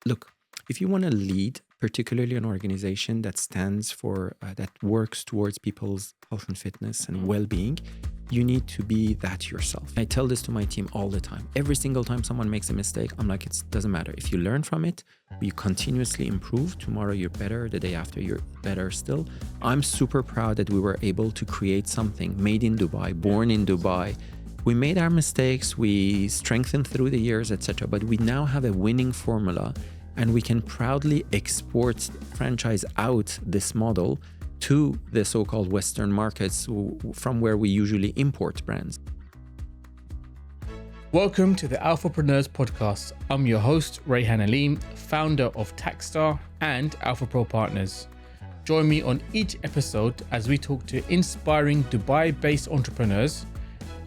look, if you want to lead, particularly an organization that stands for, that works towards people's health and fitness and well-being, you need to be that yourself. I tell this to my team all the time. Every single time someone makes a mistake, I'm like, it doesn't matter. If you learn from it, you continuously improve. Tomorrow you're better. The day after you're better still. I'm super proud that we were able to create something made in Dubai, born in Dubai. We made our mistakes, we strengthened through the years, etc. But we now have a winning formula, and we can proudly export, franchise out this model to the so-called Western markets from where we usually import brands. Welcome to the Alphapreneurs podcast. I'm your host, Rayhan Aleem, founder of Taxstar and 𝗥𝗲𝗇 Partners. Join me on each episode as we talk to inspiring Dubai-based entrepreneurs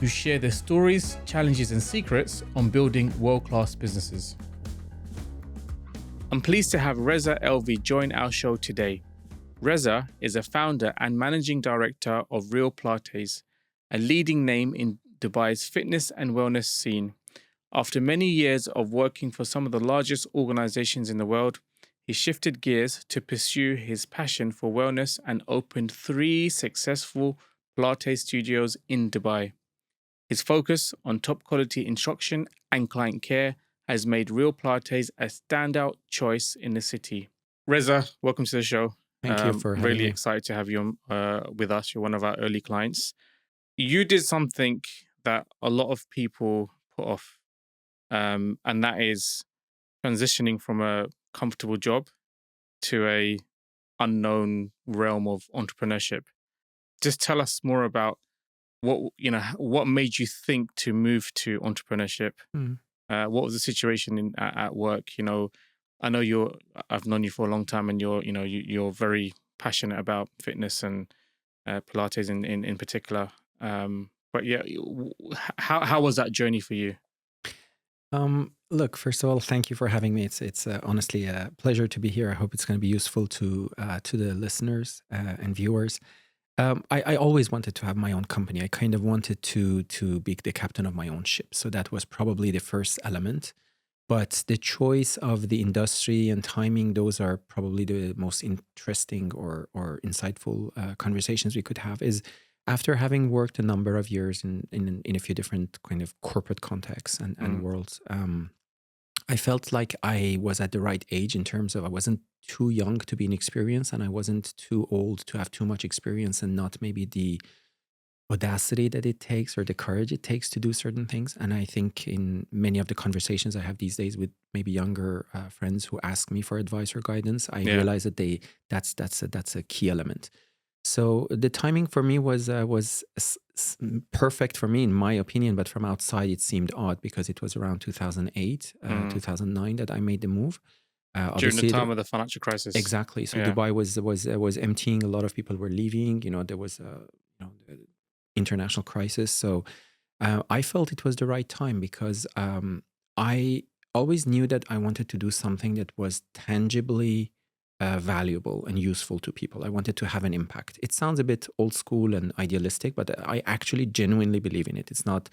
who share their stories, challenges, and secrets on building world-class businesses. I'm pleased to have Reza 𝗣𝗲𝗍𝗏 join our show today. Reza is a founder and managing director of 𝗥𝗲𝗍𝗏𝗏𝗍, a leading name in Dubai's fitness and wellness scene. After many years of working for some of the largest organizations in the world, he shifted gears to pursue his passion for wellness and opened 3 successful Pilates studios in Dubai. His focus on top quality instruction and client care has made 𝗥𝗲𝗍𝗏𝗏𝗍 a standout choice in the city. Reza, welcome to the show. Thank you for having really me. excited to have you with us. You're one of our early clients. You did something that a lot of people put off, and that is transitioning from a comfortable job to a unknown realm of entrepreneurship. Just tell us more about what made you think to move to entrepreneurship. What was the situation at work? I know I've known you for a long time, and you're very passionate about fitness and Pilates in particular. But yeah, how was that journey for you? Look, first of all, thank you for having me. It's honestly a pleasure to be here. I hope it's going to be useful to the listeners and viewers. I always wanted to have my own company. I kind of wanted to be the captain of my own ship. So that was probably the first element. But the choice of the industry and timing, those are probably the most interesting or insightful conversations we could have. Is after having worked a number of years in a few different kind of corporate contexts and worlds, I felt like I was at the right age in terms of I wasn't too young to be inexperienced, and I wasn't too old to have too much experience and not maybe the audacity that it takes or the courage it takes to do certain things. And I think in many of the conversations I have these days with maybe younger friends who ask me for advice or guidance, I realize that that's a key element. So the timing for me was perfect for me, in my opinion, but from outside it seemed odd because it was around 2008, 2009 that I made the move. During the time of the financial crisis. Exactly. So Dubai was emptying. A lot of people were leaving. There was the international crisis. So I felt it was the right time because I always knew that I wanted to do something that was tangibly valuable and useful to people. I wanted to have an impact. It sounds a bit old school and idealistic, but I actually genuinely believe in it. It's not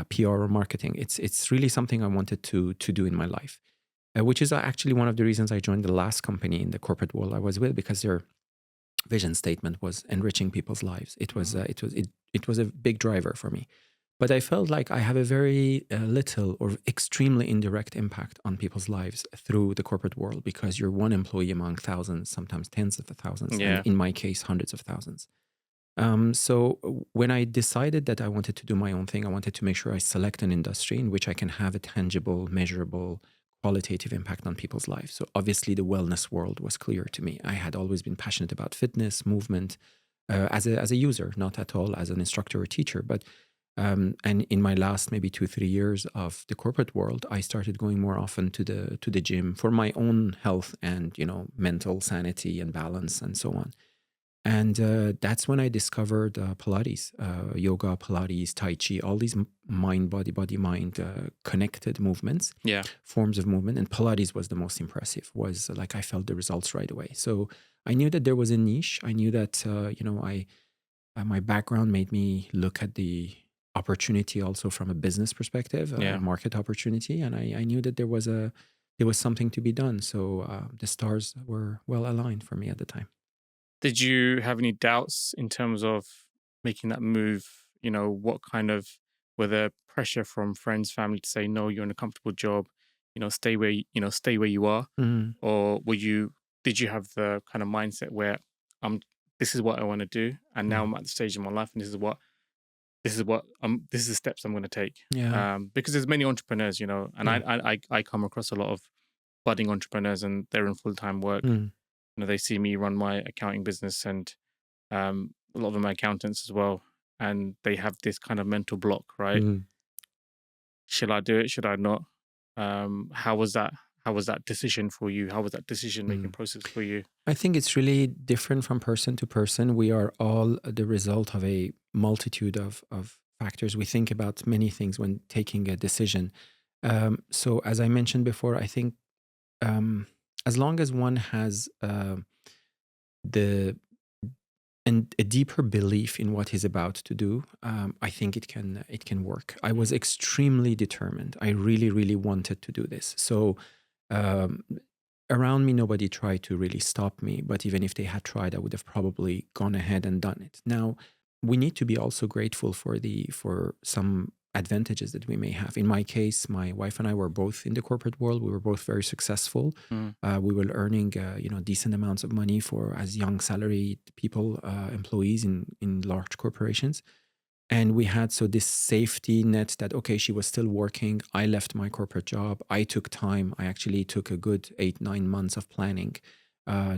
PR or marketing. It's really something I wanted to do in my life, which is actually one of the reasons I joined the last company in the corporate world I was with, because their vision statement was enriching people's lives. It was a big driver for me. But I felt like I have a very little or extremely indirect impact on people's lives through the corporate world, because you're one employee among thousands, sometimes tens of thousands, and in my case, hundreds of thousands. So when I decided that I wanted to do my own thing, I wanted to make sure I select an industry in which I can have a tangible, measurable, qualitative impact on people's lives. So obviously the wellness world was clear to me. I had always been passionate about fitness, movement, as a user, not at all as an instructor or teacher, but and in my last maybe 2-3 years of the corporate world, I started going more often to the gym for my own health and mental sanity and balance and so on. And that's when I discovered Pilates, yoga, Pilates, Tai Chi, all these mind, body, mind connected movements, forms of movement. And Pilates was the most impressive, was like I felt the results right away. So I knew that there was a niche. I knew that, my background made me look at the opportunity also from a business perspective, a market opportunity. And I knew that there it was something to be done. So the stars were well aligned for me at the time. Did you have any doubts in terms of making that move? What kind of, were there pressure from friends, family to say, no, you're in a comfortable job, stay where you are? Mhm. Or did you have the kind of mindset where this is what I want to do, and now Mhm. I'm at the stage in my life, and this is the steps I'm going to take? Yeah. Because there's many entrepreneurs, and Yeah. I come across a lot of budding entrepreneurs, and they're in full-time work. Mm. They see me run my accounting business, and a lot of them are accountants as well, and they have this kind of mental block, right? Mm. Should I do it? Should I not? How was that? How was that decision for you? How was that decision making Mm. process for you? I think it's really different from person to person. We are all the result of a multitude of factors. We think about many things when taking a decision. So, as I mentioned before, I think um, as long as one has the and a deeper belief in what he's about to do, I think it can work. I was extremely determined. I really, really wanted to do this. So um, around me, nobody tried to really stop me. But even if they had tried, I would have probably gone ahead and done it. Now, we need to be also grateful for some advantages that we may have. In my case, my wife and I were both in the corporate world. We were both very successful. Mm. We were earning, decent amounts of money for as young salaried people, employees in large corporations. And we had so this safety net that, okay, she was still working. I left my corporate job. I took time. I actually took a good 8-9 months of planning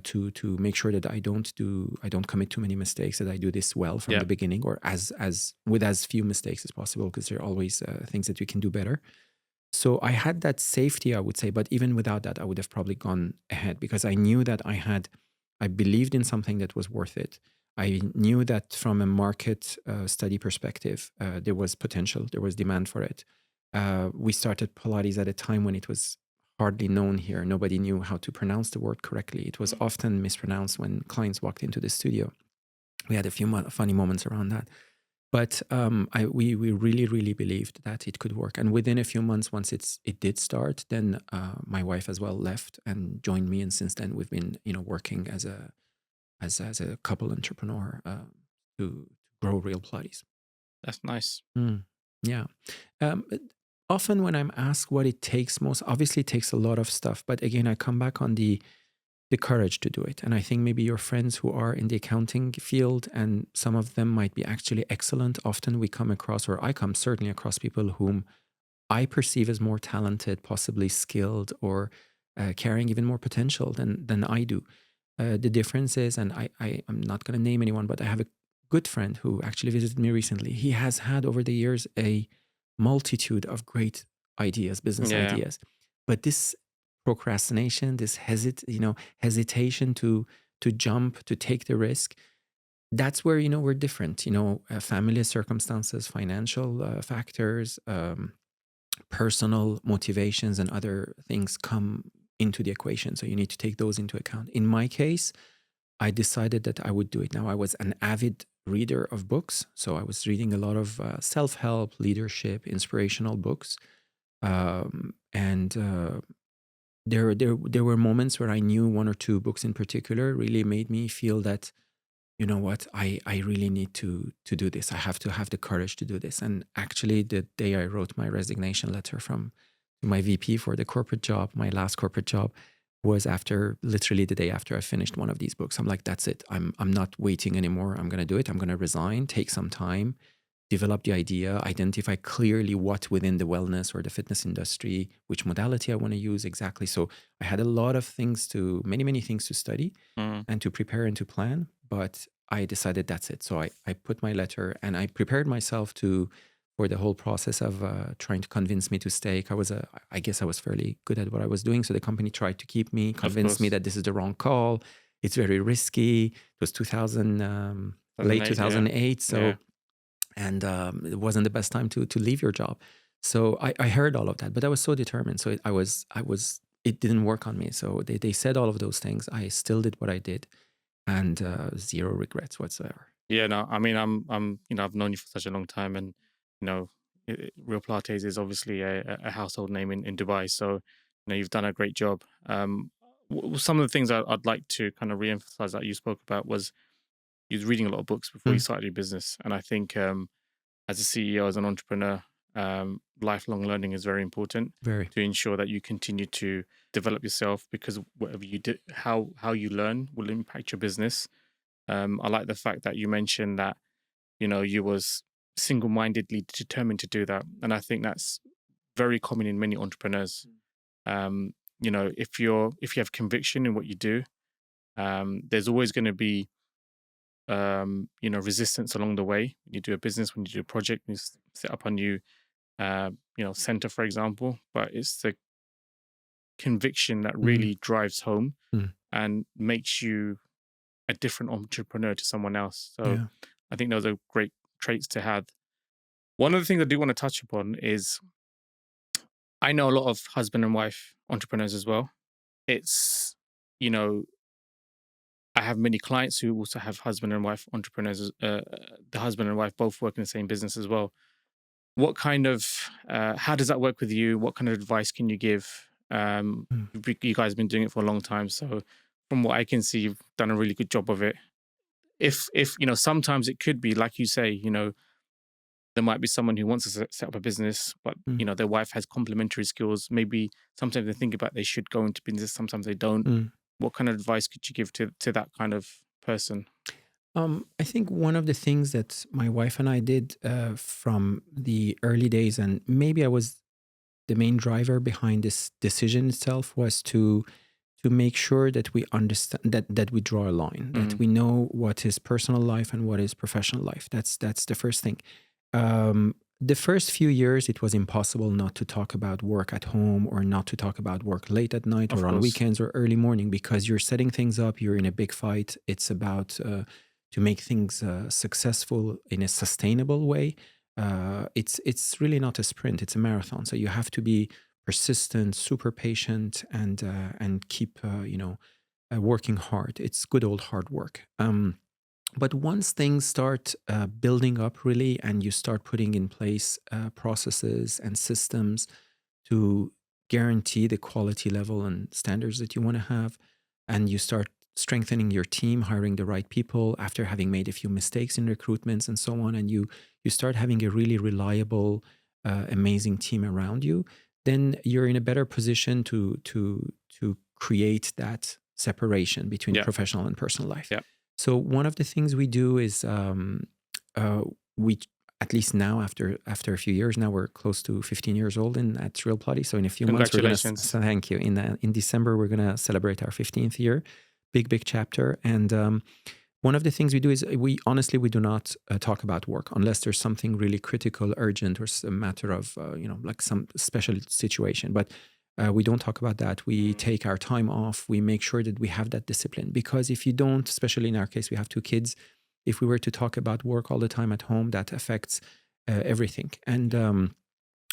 to make sure that I don't commit too many mistakes, that I do this well from Yeah. the beginning, or as with as few mistakes as possible, because there are always things that we can do better. So I had that safety, I would say, but even without that, I would have probably gone ahead, because I knew that I believed in something that was worth it. I knew that from a market study perspective, there was potential, there was demand for it. We started Pilates at a time when it was hardly known here. Nobody knew how to pronounce the word correctly. It was often mispronounced when clients walked into the studio. We had a few funny moments around that. But we really, really believed that it could work. And within a few months, once it did start, then my wife as well left and joined me. And since then, we've been working as a couple entrepreneur to grow real Pilates. That's nice. Yeah. Um, Often when I'm asked what it takes most, obviously it takes a lot of stuff. But again, I come back on the courage to do it. And I think maybe your friends who are in the accounting field, and some of them might be actually excellent. Often we come across, or I come certainly across, people whom I perceive as more talented, possibly skilled, or carrying even more potential than I do. The difference is, and I'm not going to name anyone, but I have a good friend who actually visited me recently. He has had over the years a multitude of great ideas, business Yeah. ideas, but this procrastination, this hesitation to jump, to take the risk. That's where we're different. Family circumstances, financial factors, personal motivations, and other things come into the equation. So you need to take those into account. In my case, I decided that I would do it. Now, I was an avid reader of books, so I was reading a lot of self-help, leadership, inspirational books, and there were moments where I knew one or two books in particular really made me feel that, you know what, I really need to do this. I have to have the courage to do this. And actually, the day I wrote my resignation letter from my VP for the corporate job, my last corporate job, was literally the day after I finished one of these books. I'm like, that's it. I'm not waiting anymore. I'm going to do it. I'm going to resign, take some time, develop the idea, identify clearly what within the wellness or the fitness industry, which modality I want to use exactly. So I had a lot of many things to study Mm. and to prepare and to plan, but I decided that's it. So I put my letter, and I prepared myself for the whole process of trying to convince me to stay. I guess I was fairly good at what I was doing. So the company tried to keep me, convinced me course. that this is the wrong call. It's very risky. It was 2000, late 2008, yeah. 2008. So, Yeah. and it wasn't the best time to leave your job. So I heard all of that, but I was so determined. So it didn't work on me. So they said all of those things. I still did what I did, and zero regrets whatsoever. Yeah, no, I mean, I've known you for such a long time, and Real Pilates is obviously a household name in Dubai. So you've done a great job. Some of the things I'd like to kind of re-emphasize that you spoke about was you was reading a lot of books before you Mm, started your business, and I think as a CEO, as an entrepreneur, lifelong learning is very important very. to ensure that you continue to develop yourself, because whatever you do, how you learn will impact your business. I like the fact that you mentioned that you was single-mindedly determined to do that, and I think that's very common in many entrepreneurs. Um, if you have conviction in what you do, there's always going to be resistance along the way. When you do a business, when you do a project, when you set up a new center, for example. But it's the conviction that Mm, really drives home mm, and makes you a different entrepreneur to someone else. So yeah. I think those are great traits to have. One of the things I do want to touch upon is I know a lot of husband and wife entrepreneurs as well. It's, you know, I have many clients who also have husband and wife entrepreneurs. The husband and wife both work in the same business as well. What kind of, how does that work with you? What kind of advice can you give? Mm. You guys have been doing it for a long time. So from what I can see, you've done a really good job of it. If sometimes it could be, like you say, there might be someone who wants to set up a business, but Mm, their wife has complementary skills. Maybe sometimes they think about they should go into business, sometimes they don't. mm. What kind of advice could you give to that kind of person? I think one of the things that my wife and I did from the early days, and maybe I was the main driver behind this decision itself, was to make sure that we understand that we draw a line, that Mm, we know what is personal life and what is professional life. That's the first thing. The first few years, it was impossible not to talk about work at home or not to talk about work late at night of or on course. weekends or early morning, because you're setting things up. You're in a big fight. It's about to make things successful in a sustainable way. It's really not a sprint; it's a marathon. So you have to be persistent, super patient, and keep working hard. It's good old hard work. But once things start building up really, and you start putting in place processes and systems to guarantee the quality level and standards that you want to have, and you start strengthening your team, hiring the right people after having made a few mistakes in recruitments and so on, and you start having a really reliable, amazing team around you, then you're in a better position to create that separation between Yeah, professional and personal life. yeah. So one of the things we do is we, at least now, after a few years, now we're close to 15 years old at 𝗥𝗲𝗇𝗲. So in a few months we're gonna Congratulations. so thank you. In December we're gonna celebrate our 15th year, big chapter. And one of the things we do is we do not talk about work unless there's something really critical, urgent, or a matter of like some special situation. But we don't talk about that. We take our time off. We make sure that we have that discipline, because if you don't, especially in our case, we have two kids. If we were to talk about work all the time at home, that affects everything. And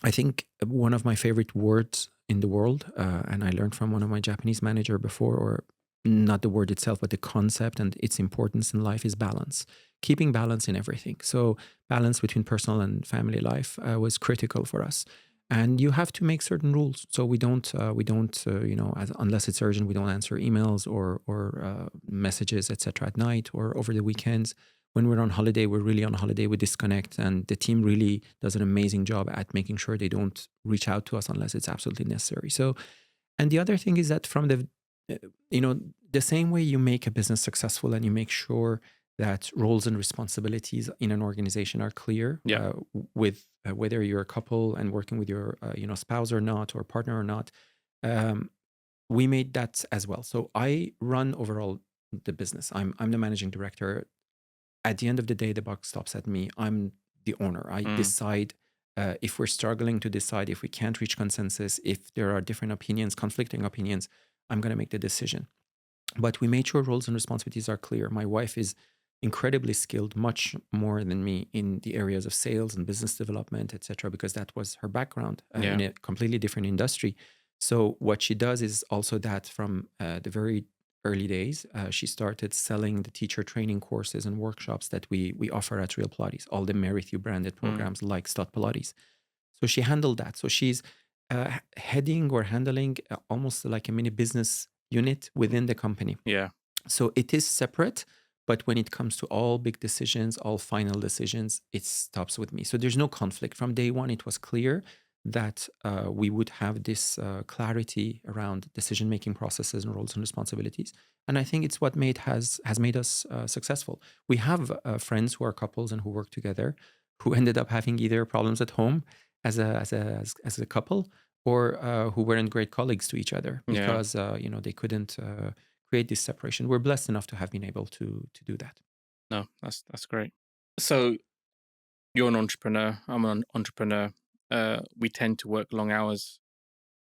I think one of my favorite words in the world, and I learned from one of my Japanese manager before, or not the word itself, but the concept and its importance in life, is balance. Keeping balance in everything. So balance between personal and family life was critical for us. And you have to make certain rules. So we don't, unless it's urgent, we don't answer emails or messages, etc., at night or over the weekends. When we're on holiday, we're really on holiday. We disconnect, and the team really does an amazing job at making sure they don't reach out to us unless it's absolutely necessary. So, and the other thing is that from uh, the same way you make a business successful and you make sure that roles and responsibilities in an organization are clear, Yeah. with whether you're a couple and working with your spouse or not, or partner or not. Um, we made that as well. So I run overall the business. I'm the managing director. At the end of the day, the buck stops at me. I'm the owner. I Mm, decide if we're struggling to decide, if we can't reach consensus, if there are different opinions, conflicting opinions, I'm going to make the decision. But we made sure roles and responsibilities are clear. My wife is incredibly skilled, much more than me, in the areas of sales and business development, etc., because that was her background in yeah. a completely different industry. So what she does is also that from the very early days, she started selling the teacher training courses and workshops that we offer at Real Pilates, all the 𝗏𝗏𝗏 branded Mm, programs like Pilates. So she handled that. So she's heading or handling almost like a mini business unit within the company. Yeah. So it is separate, but when it comes to all big decisions, all final decisions, it stops with me. So there's no conflict. From day one, it was clear that we would have this clarity around decision-making processes and roles and responsibilities. And I think it's what has made us successful. We have friends who are couples and who work together, who ended up having either problems at home as a couple, or who weren't great colleagues to each other Yeah. because they couldn't create this separation. We're blessed enough to have been able to do that. No, that's great. So you're an entrepreneur. I'm an entrepreneur. We tend to work long hours.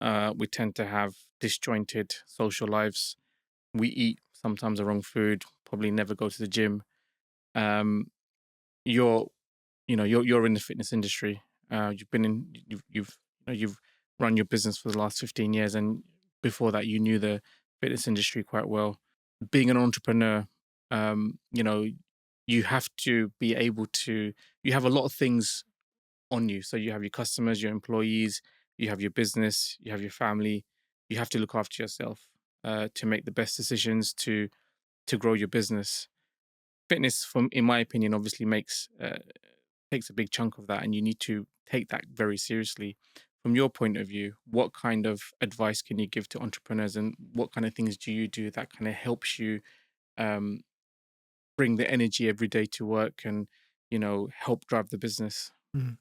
We tend to have disjointed social lives. We eat sometimes the wrong food. Probably never go to the gym. Um, you're, you're in the fitness industry. You've been in. You've run your business for the last 15 years, and before that, you knew the fitness industry quite well. Being an entrepreneur, you have to be able to. You have a lot of things on you. So you have your customers, your employees, you have your business, you have your family. You have to look after yourself to make the best decisions to grow your business. Fitness, in my opinion, obviously takes a big chunk of that, and you need to take that very seriously. From your point of view, what kind of advice can you give to entrepreneurs, and what kind of things do you do that kind of helps you um, bring the energy every day to work and help drive the business? Mm.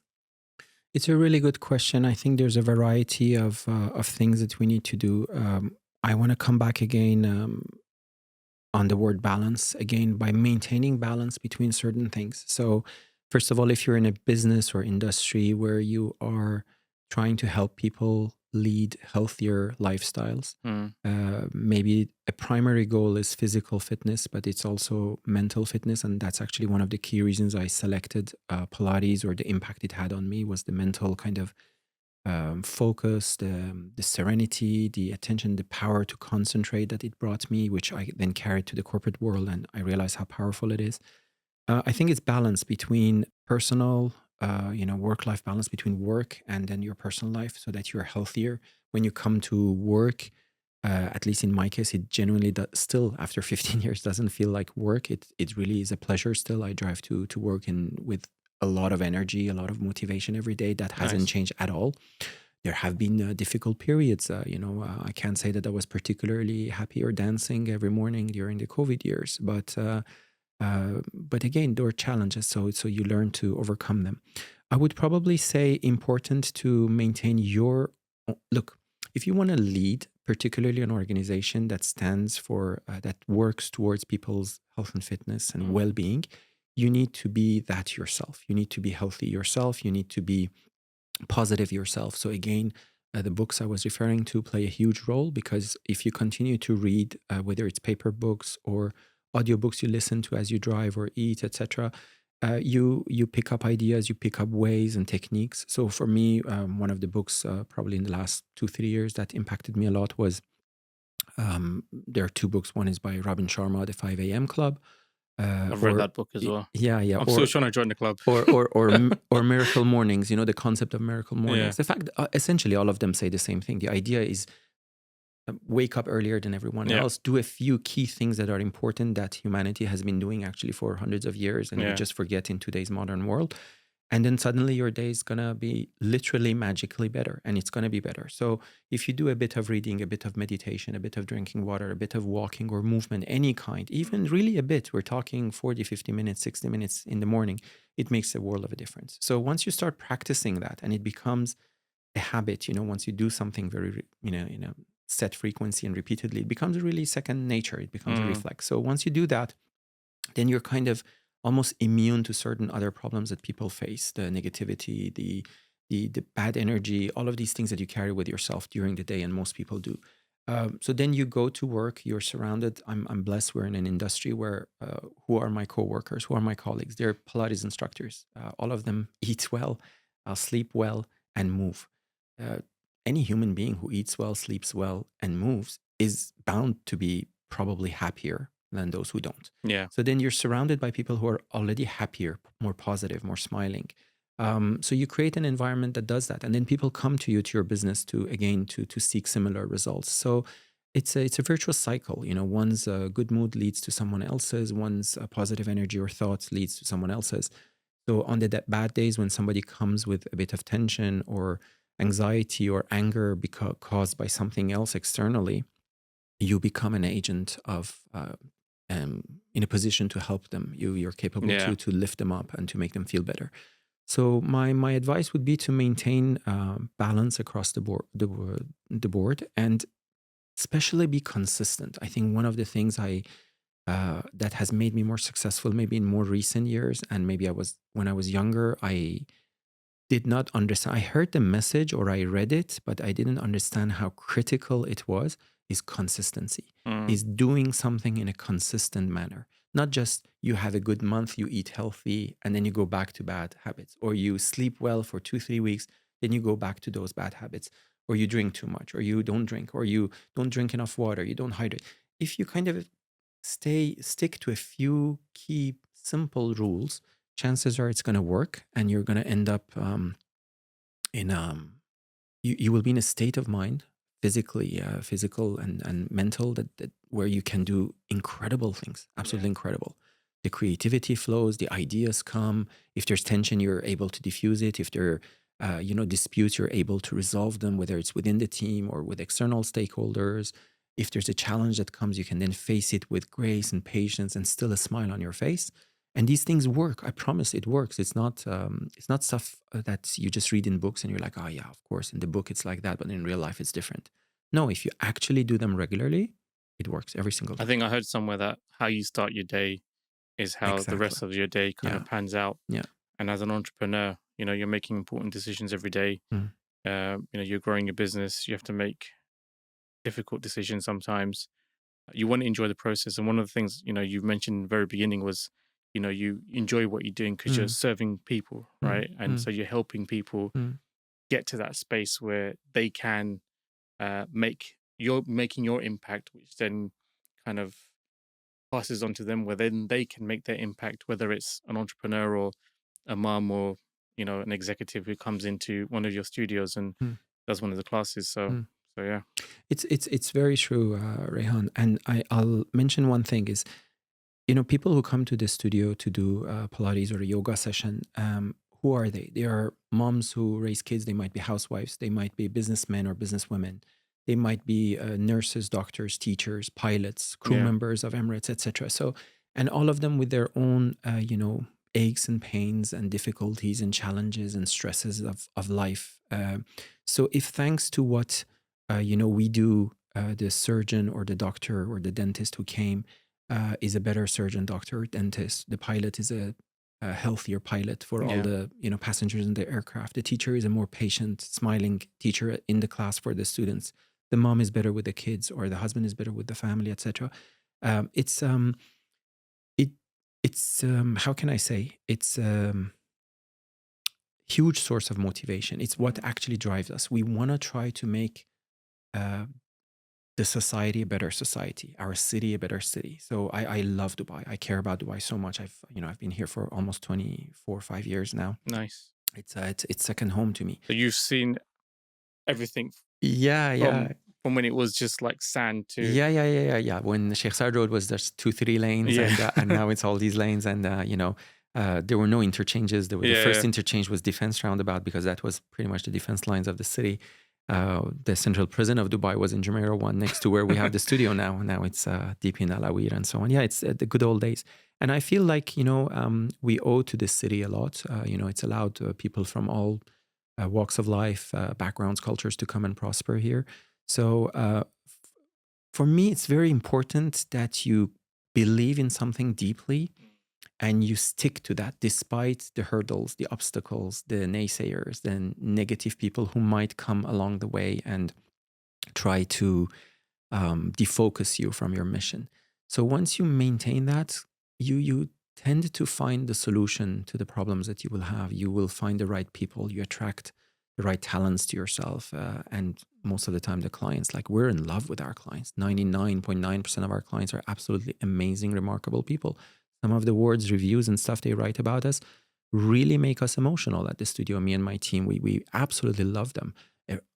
It's a really good question. I think there's a variety of things that we need to do. I want to come back again on the word balance again by maintaining balance between certain things. So, first of all, if you're in a business or industry where you are trying to help people lead healthier lifestyles, Mm. maybe a primary goal is physical fitness, but it's also mental fitness. And that's actually one of the key reasons I selected Pilates, or the impact it had on me was the mental kind of focus, the serenity, the attention, the power to concentrate that it brought me, which I then carried to the corporate world, and I realized how powerful it is. I think it's balance between personal, work-life balance between work and then your personal life, so that you're healthier when you come to work. At least in my case, it genuinely still, after 15 years, doesn't feel like work. It really is a pleasure still. I drive to work and with a lot of energy, a lot of motivation every day. That hasn't Nice. changed at all. There have been difficult periods. I can't say that I was particularly happy or dancing every morning during the COVID years, but again, there are challenges, so you learn to overcome them. I would probably say important to maintain your look. If you want to lead, particularly an organization that stands for that works towards people's health and fitness and Mm. well-being, you need to be that yourself. You need to be healthy yourself. You need to be positive yourself. So again, the books I was referring to play a huge role, because if you continue to read, whether it's paper books or audiobooks you listen to as you drive or eat, etc., you pick up ideas, you pick up ways and techniques. So for me, one of the books probably in the last 2-3 years that impacted me a lot was there are two books. One is by Robin Sharma, The 5 a.m. Club. I've read that book as well. Yeah, I'm still trying to join the club. or Miracle Mornings. The concept of Miracle Mornings. Yeah. The fact, essentially, all of them say the same thing. The idea is wake up earlier than everyone Yeah. else. Do a few key things that are important that humanity has been doing actually for hundreds of years, and we Yeah. just forget in today's modern world. And then suddenly your day is going to be literally magically better, and it's going to be better. So if you do a bit of reading, a bit of meditation, a bit of drinking water, a bit of walking or movement, any kind, even really a bit, we're talking 40, 50 minutes, 60 minutes in the morning, it makes a world of a difference. So once you start practicing that and it becomes a habit, once you do something very, in a set frequency and repeatedly, it becomes really second nature. It becomes a reflex. So once you do that, then you're kind of almost immune to certain other problems that people face, the negativity, the bad energy, all of these things that you carry with yourself during the day, and most people do. So then you go to work, you're surrounded. I'm blessed. We're in an industry where who are my coworkers, who are my colleagues? They're Pilates instructors. All of them eat well, sleep well, and move. Any human being who eats well, sleeps well, and moves is bound to be probably happier than those who don't. Yeah. So then you're surrounded by people who are already happier, more positive, more smiling. So you create an environment that does that, and then people come to you, to your business, to seek similar results. So it's a virtuous cycle. One's good mood leads to someone else's. One's positive energy or thoughts leads to someone else's. So on the bad days, when somebody comes with a bit of tension or anxiety or anger caused by something else externally, you become an agent of in a position to help them. You're capable Yeah. to lift them up and to make them feel better. So my advice would be to maintain balance across the board, and especially be consistent. I think one of the things that has made me more successful, maybe in more recent years, and maybe when I was younger, I did not understand. I heard the message or I read it, but I didn't understand how critical it was, is consistency, is doing something in a consistent manner. Not just you have a good month, you eat healthy, and then you go back to bad habits, or you sleep well for 2-3 weeks, then you go back to those bad habits, or you drink too much, or you don't drink, or you don't drink enough water, you don't hydrate. If you kind of stick to a few key simple rules, chances are it's going to work, and you're going to end up you will be in a state of mind, physical and mental, that where you can do incredible things, absolutely incredible. The creativity flows, the ideas come. If there's tension, you're able to diffuse it. If there are disputes, you're able to resolve them, whether it's within the team or with external stakeholders. If there's a challenge that comes, you can then face it with grace and patience and still a smile on your face. And these things work. I promise it works. It's not stuff that you just read in books and you're like, oh yeah, of course, in the book it's like that, but in real life it's different. No, if you actually do them regularly, it works every single I day. think I heard somewhere that how you start your day is how the rest Exactly. of your day kind Yeah. of pans out. Yeah. And as an entrepreneur, you're making important decisions every day. Mm. You're growing your business. You have to make difficult decisions sometimes. You want to enjoy the process. And one of the things, you mentioned in the very beginning was, you enjoy what you're doing because you're Mm. serving people, Mm. right? And Mm. so you're helping people Mm. get to that space where they can you're making your impact, which then kind of passes on to them, where then they can make their impact, whether it's an entrepreneur or a mom or an executive who comes into one of your studios and Mm. does one of the classes. So Mm. yeah. It's very true, Rehan. And I'll mention one thing is, people who come to the studio to do Pilates or a yoga session, who are they? They are moms who raise kids. They might be housewives. They might be businessmen or businesswomen. They might be nurses, doctors, teachers, pilots, crew Yeah. members of Emirates, etc. So, and all of them with their own, aches and pains and difficulties and challenges and stresses of life. So, if thanks to what we do, the surgeon or the doctor or the dentist who came is a better surgeon, doctor, or dentist. The pilot is a healthier pilot for all Yeah. the passengers in the aircraft. The teacher is a more patient, smiling teacher in the class for the students. The mom is better with the kids, or the husband is better with the family, etc. It's how can I say? It's huge source of motivation. It's what actually drives us. We want to try to make the society a better society, our city a better city. So I love Dubai. I care about Dubai so much. I've been here for almost 5 years now. Nice. It's second home to me. So you've seen everything Yeah. from when it was just like sand to Yeah. When Sheikh Zayed Road was just 2-3 lanes, Yeah. and now it's all these lanes, and there were no interchanges. The first interchange was Defense Roundabout, because that was pretty much the defense lines of the city. The central prison of Dubai was in Jumeirah 1, next to where we have the studio now. Now it's deep in Alavi and so on. Yeah, it's the good old days. And I feel like, we owe to this city a lot. It's allowed people from all walks of life, backgrounds, cultures to come and prosper here. So for me, it's very important that you believe in something deeply and you stick to that despite the hurdles, the obstacles, the naysayers, the negative people who might come along the way and try to defocus you from your mission. So once you maintain that, you tend to find the solution to the problems that you will have. You will find the right people. You attract the right talents to yourself. And most of the time, the clients, like, we're in love with our clients. 99.9% of our clients are absolutely amazing, remarkable people. Some of the words, reviews and stuff they write about us really make us emotional at the studio. Me and my team, we absolutely love them.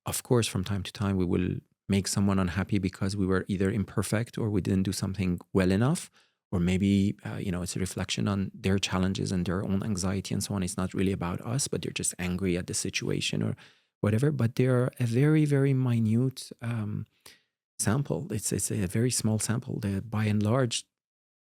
Of course, from time to time, we will make someone unhappy because we were either imperfect or we didn't do something well enough, or maybe it's a reflection on their challenges and their own anxiety and so on. It's not really about us, but they're just angry at the situation or whatever. But they're a very, very minute sample. It's a very small sample. By and large,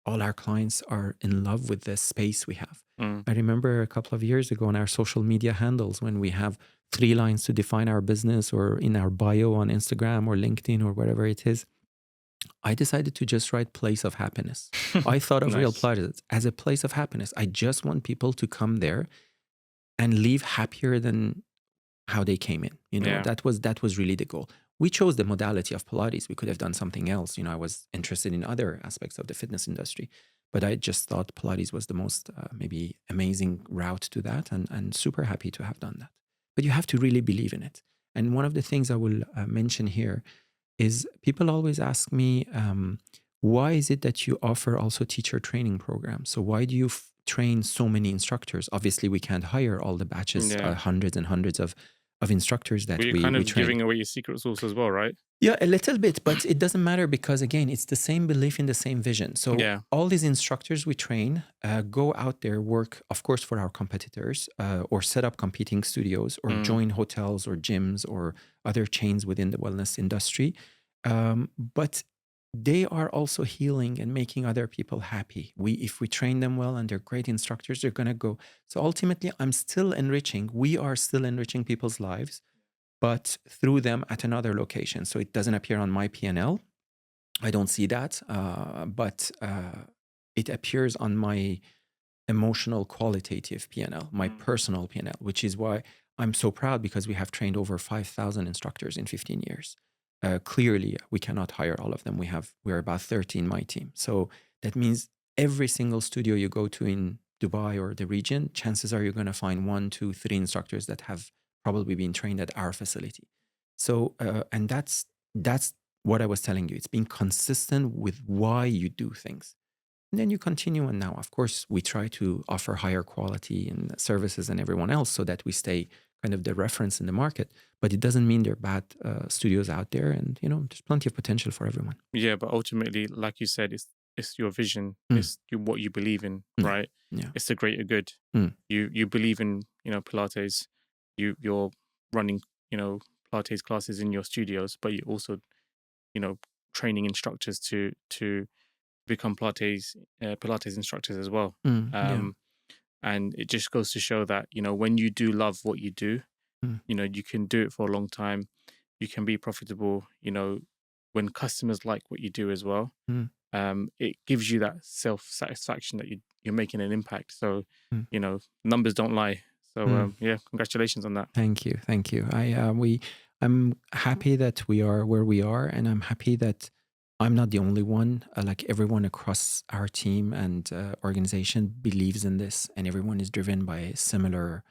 all our clients are in love with the space we have. Mm. I remember a couple of years ago on our social media handles, when we have 3 lines to define our business, or in our bio on Instagram or LinkedIn or whatever it is, I decided to just write place of happiness. I thought of Real Nice. Pilates as a place of happiness. I just want people to come there and leave happier than how they came in. Yeah. That was really the goal. We chose the modality of Pilates. We could have done something else. I was interested in other aspects of the fitness industry, but I just thought Pilates was the most maybe amazing route to that, and super happy to have done that. But you have to really believe in it. And one of the things I will mention here is, people always ask me, why is it that you offer also teacher training programs? So why do you train so many instructors? Obviously, we can't hire all the batches, Yeah. hundreds and hundreds of instructors that Well, you're we kind of train. giving away your secret sauce as well, right? Yeah, a little bit, but it doesn't matter, because again, it's the same belief in the same vision. So Yeah. all these instructors we train go out there, work, of course, for our competitors, or set up competing studios, or Mm. join hotels or gyms or other chains within the wellness industry. But they are also healing and making other people happy. If we train them well and they're great instructors, they're going to go. So ultimately, we are still enriching people's lives, but through them at another location. So it doesn't appear on my P&L. I don't see that, but it appears on my emotional qualitative P&L, my personal P&L, which is why I'm so proud, because we have trained over 5,000 instructors in 15 years. Clearly, we cannot hire all of them. We're about 30 in my team. So that means every single studio you go to in Dubai or the region, chances are you're going to find 1, 2, 3 instructors that have probably been trained at our facility. So, and that's what I was telling you. It's being consistent with why you do things. And then you continue. And now, of course, we try to offer higher quality and services than everyone else, so that we stay kind of the reference in the market. But it doesn't mean there are bad studios out there. And, there's plenty of potential for everyone. Yeah, but ultimately, like you said, it's your vision. Mm. It's what you believe in, Yeah. right? Yeah. It's the greater good. Mm. You believe in, Pilates. You're running, Pilates classes in your studios, but you're also, training instructors to become Pilates instructors as well. Yeah. And it just goes to show that, when you do love what you do, Mm. you can do it for a long time. You can be profitable, when customers like what you do as well. Mm. It gives you that self-satisfaction that you're making an impact. So, Mm. numbers don't lie. So, Mm. yeah, congratulations on that. Thank you. I'm happy that we are where we are, and I'm happy that I'm not the only one. Like everyone across our team and organization believes in this, and everyone is driven by similar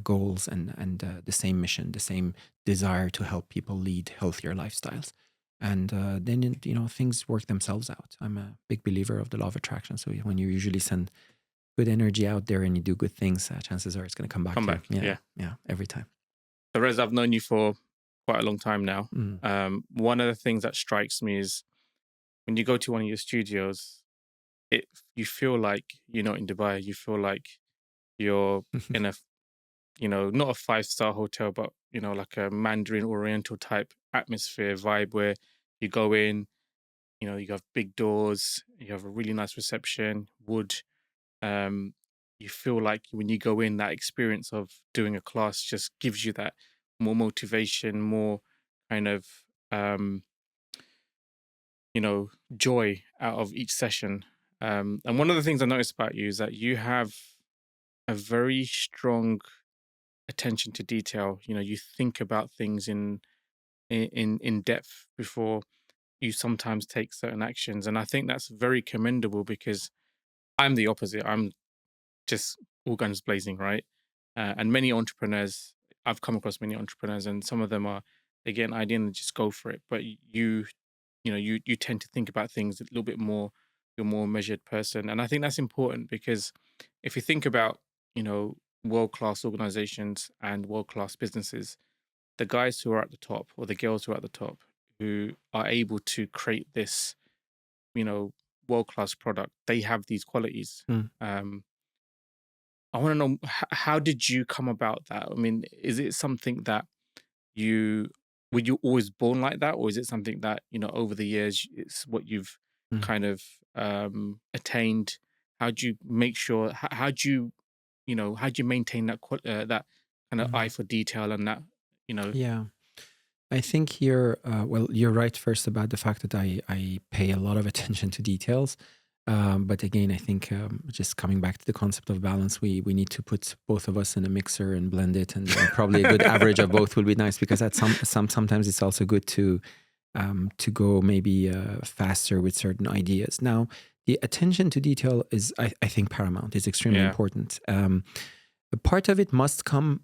goals and the same mission, the same desire to help people lead healthier lifestyles. And then things work themselves out. I'm a big believer of the law of attraction. So when you usually send good energy out there and you do good things, chances are it's going to come back to you. Yeah, every time. So, Rez, I've known you for quite a long time now. Mm. One of the things that strikes me is when you go to one of your studios, you feel like you're not in Dubai. You feel like you're in a, not a 5-star hotel, but, like a Mandarin Oriental type atmosphere vibe, where you go in, you have big doors, you have a really nice reception, wood. You feel like when you go in, that experience of doing a class just gives you that more motivation, more kind of, joy out of each session. And one of the things I noticed about you is that you have a very strong attention to detail. You think about things in depth before you sometimes take certain actions. And I think that's very commendable, because I'm the opposite. I'm just all guns blazing, right? And many entrepreneurs, I've come across many entrepreneurs, and some of them they get an idea and they just go for it. But you tend to think about things a little bit more. You're a more measured person, and I think that's important, because if you think about world-class organizations and world-class businesses, the guys who are at the top or the girls who are at the top who are able to create this, you know, world-class product, they have these qualities. Mm. I want to know, how did you come about that? I mean, is it something that you were you always born like that, or is it something that, over the years it's what you've Mm. kind of attained? How do you make sure? How do you, how do you maintain that kind of eye Mm. for detail and that, you know? Yeah. I think you're right first about the fact that I pay a lot of attention to details. But again, I think just coming back to the concept of balance, we need to put both of us in a mixer and blend it, and probably a good average of both will be nice, because at sometimes it's also good to go maybe faster with certain ideas. Now, the attention to detail is, I think, paramount. It's extremely Yeah. important. A part of it must come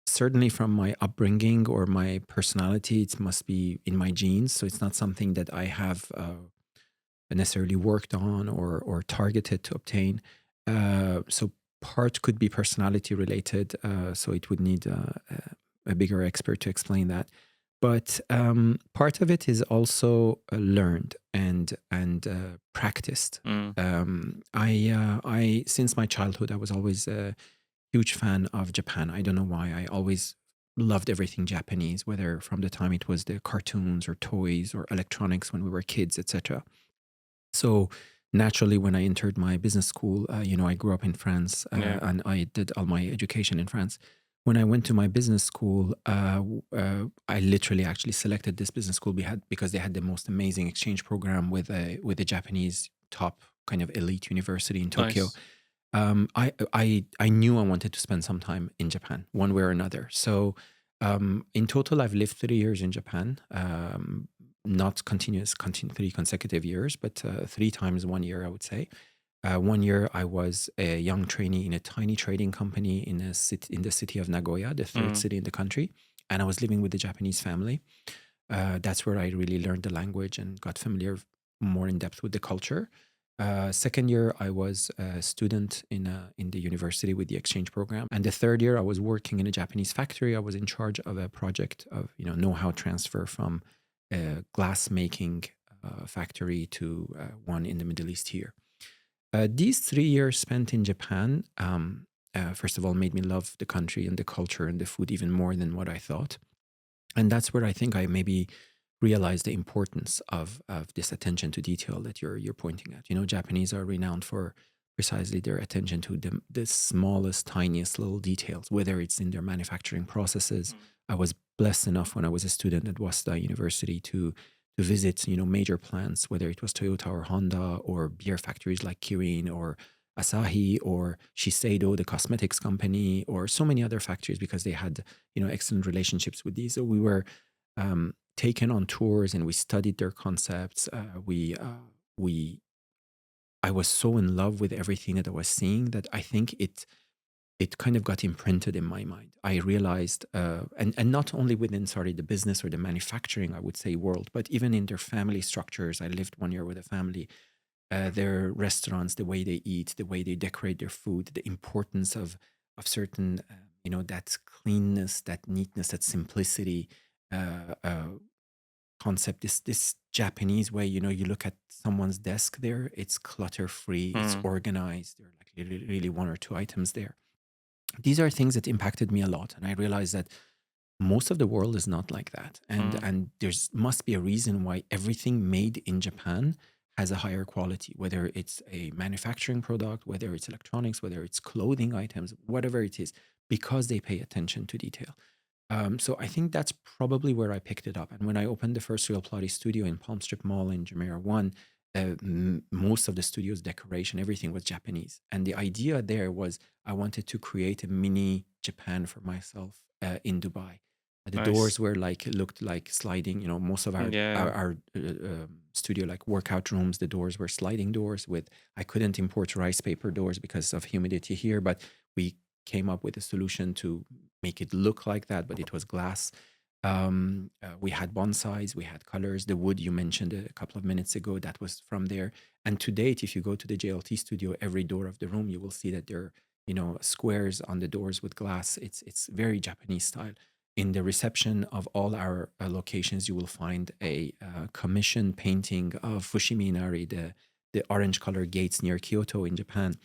certainly from my upbringing or my personality. It must be in my genes. So it's not something that I have necessarily worked on or targeted to obtain. So part could be personality related. So it would need a bigger expert to explain that. But part of it is also learned and practiced. I since my childhood, I was always huge fan of Japan. I don't know why. I always loved everything Japanese, whether from the time it was the cartoons or toys or electronics when we were kids, etc. So naturally, when I entered my business school, I grew up in France Yeah. and I did all my education in France. When I went to my business school, I literally actually selected this business school because they had the most amazing exchange program with a Japanese top kind of elite university in Tokyo. Nice. I knew I wanted to spend some time in Japan, one way or another. So in total, I've lived 3 years in Japan, not 3 consecutive years, but 3 times 1 year, I would say. 1 year, I was a young trainee in a tiny trading company in the city of Nagoya, the third city in the country, and I was living with a Japanese family. That's where I really learned the language and got familiar more in depth with the culture. Second year, I was a student in the university with the exchange program, and the third year, I was working in a Japanese factory. I was in charge of a project of know-how transfer from a glass making factory to one in the Middle East here. These 3 years spent in Japan, first of all, made me love the country and the culture and the food even more than what I thought, and that's where I think I maybe realize the importance of this attention to detail that you're pointing at. Japanese are renowned for precisely their attention to the smallest, tiniest little details, whether it's in their manufacturing processes. I was blessed enough when I was a student at Waseda University to visit, major plants, whether it was Toyota or Honda, or beer factories like Kirin or Asahi or Shiseido, the cosmetics company, or so many other factories, because they had, excellent relationships with these. So we were taken on tours and we studied their concepts. I was so in love with everything that I was seeing that I think it kind of got imprinted in my mind. I realized, and not only within, the business or the manufacturing, I would say, world, but even in their family structures. I lived 1 year with a family. Their restaurants, the way they eat, the way they decorate their food, the importance of certain, that cleanness, that neatness, that simplicity concept. This Japanese way, you look at someone's desk there, it's clutter free, it's organized. There are like really 1 or 2 items there. These are things that impacted me a lot, and I realized that most of the world is not like that, and there's must be a reason why everything made in Japan has a higher quality, whether it's a manufacturing product, whether it's electronics, whether it's clothing items, whatever it is, because they pay attention to detail. So I think that's probably where I picked it up. And when I opened the first real Pilates studio in Palm Strip Mall in Jumeirah 1, most of the studio's decoration, everything was Japanese. And the idea there was I wanted to create a mini Japan for myself in Dubai. The Nice. doors were looked like sliding. Most of our Yeah. studio, like workout rooms, the doors were sliding doors. I couldn't import rice paper doors because of humidity here, but we came up with a solution to make it look like that, but it was glass. We had bonsais, we had colors. The wood you mentioned a couple of minutes ago, that was from there. And to date, if you go to the JLT studio, every door of the room, you will see that they're squares on the doors with glass. It's very Japanese style. In the reception of all our locations, you will find a commission painting of Fushimi Inari, the orange color gates near Kyoto in Japan.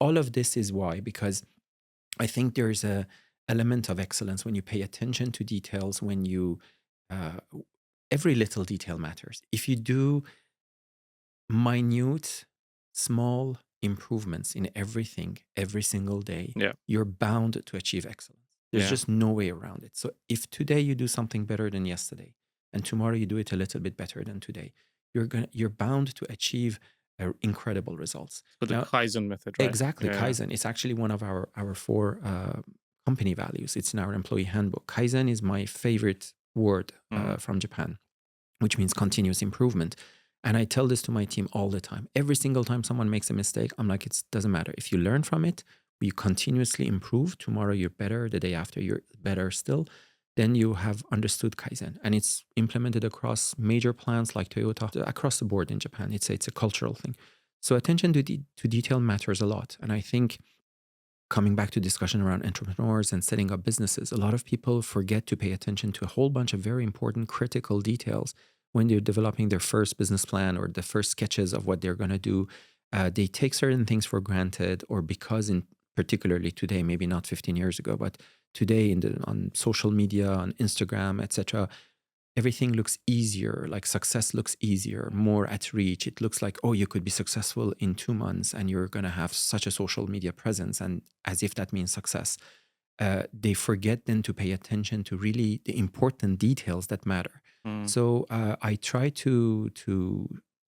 All of this is why, because I think there's a element of excellence when you pay attention to details, when you every little detail matters. If you do minute, small improvements in everything every single day, Yeah. you're bound to achieve excellence. There's Yeah. just no way around it. So if today you do something better than yesterday, and tomorrow you do it a little bit better than today, you're bound to achieve incredible results. For the Now, Kaizen method, right? exactly, Yeah. Kaizen. It's actually one of our four company values. It's in our employee handbook. Kaizen is my favorite word from Japan, which means continuous improvement. And I tell this to my team all the time. Every single time someone makes a mistake, I'm like, it doesn't matter. If you learn from it, you continuously improve. Tomorrow you're better. The day after you're better still. Then you have understood Kaizen. And it's implemented across major plants like Toyota, across the board in Japan. It's a cultural thing. So attention to detail matters a lot. And I think coming back to discussion around entrepreneurs and setting up businesses, a lot of people forget to pay attention to a whole bunch of very important critical details when they're developing their first business plan or the first sketches of what they're going to do. They take certain things for granted, or because particularly today, maybe not 15 years ago, but today on social media, on Instagram, etc., everything looks easier, like success looks easier, more at reach. It looks like, oh, you could be successful in 2 months and you're going to have such a social media presence, and as if that means success. They forget then to pay attention to really the important details that matter. So I try to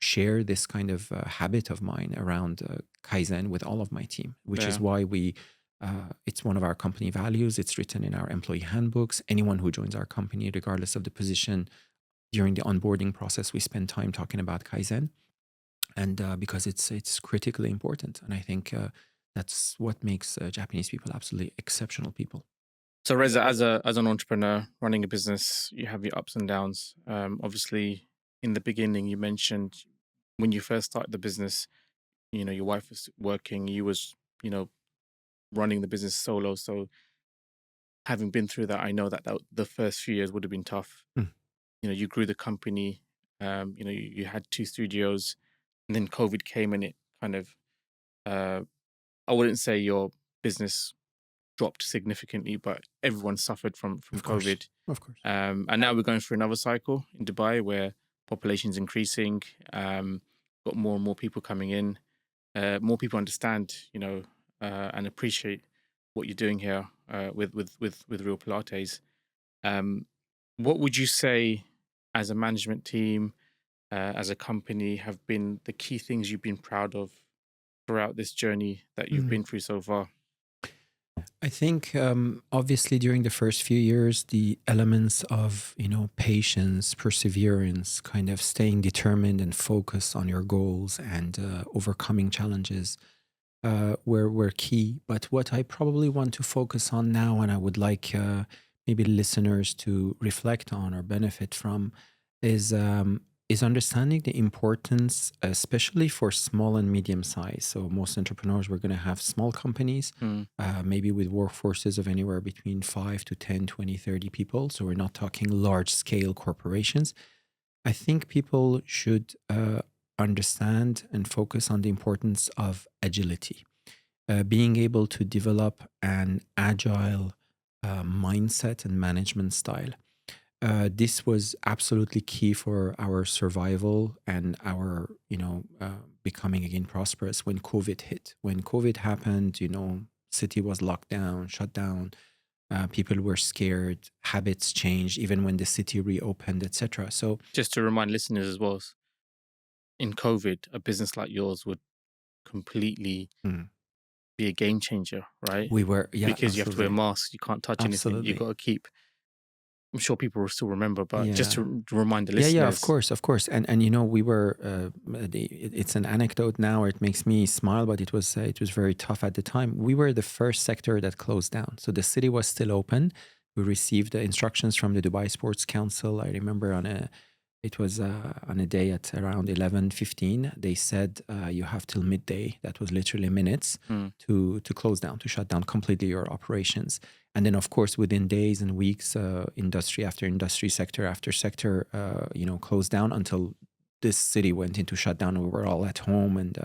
share this kind of habit of mine around Kaizen with all of my team, which is why it's one of our company values. It's written in our employee handbooks. Anyone who joins our company, regardless of the position, during the onboarding process, we spend time talking about Kaizen, and because it's critically important. And I think that's what makes Japanese people absolutely exceptional people. So Reza, as an entrepreneur running a business, you have your ups and downs. Obviously, in the beginning, you mentioned when you first started the business, your wife was working, you was, running the business solo. So having been through that, I know that the first few years would have been tough. You grew the company, you had 2 studios, and then COVID came and it kind of, I wouldn't say your business dropped significantly, but everyone suffered from COVID. Of course. And now we're going through another cycle in Dubai where population's increasing, got more and more people coming in, more people understand, and appreciate what you're doing here with Real Pilates. What would you say as a management team, as a company, have been the key things you've been proud of throughout this journey that you've been through so far? I think obviously during the first few years, the elements of patience, perseverance, kind of staying determined and focused on your goals and overcoming challenges were key. But what I probably want to focus on now, and I would like maybe listeners to reflect on or benefit from, is understanding the importance, especially for small and medium size. So most entrepreneurs, we're going to have small companies, maybe with workforces of anywhere between 5 to 10, 20, 30 people. So we're not talking large scale corporations. I think people should understand and focus on the importance of agility, being able to develop an agile mindset and management style. This was absolutely key for our survival and our, becoming again prosperous when COVID hit. When COVID happened, city was locked down, shut down. People were scared. Habits changed, even when the city reopened, etc. So, just to remind listeners as well, in COVID, a business like yours would completely be a game changer, right? We were, because you have to wear masks, you can't touch anything, you got to keep. I'm sure people will still remember, but just to remind the listeners. Yeah, of course. And we were, it's an anecdote now, or it makes me smile, but it was very tough at the time. We were the first sector that closed down. So the city was still open. We received the instructions from the Dubai Sports Council. I remember on a It was on a day at around 11:15. They said you have till midday. That was literally minutes Mm. to close down, to shut down completely your operations. And then, of course, within days and weeks, industry after industry, sector after sector, closed down until this city went into shutdown. We were all at home, and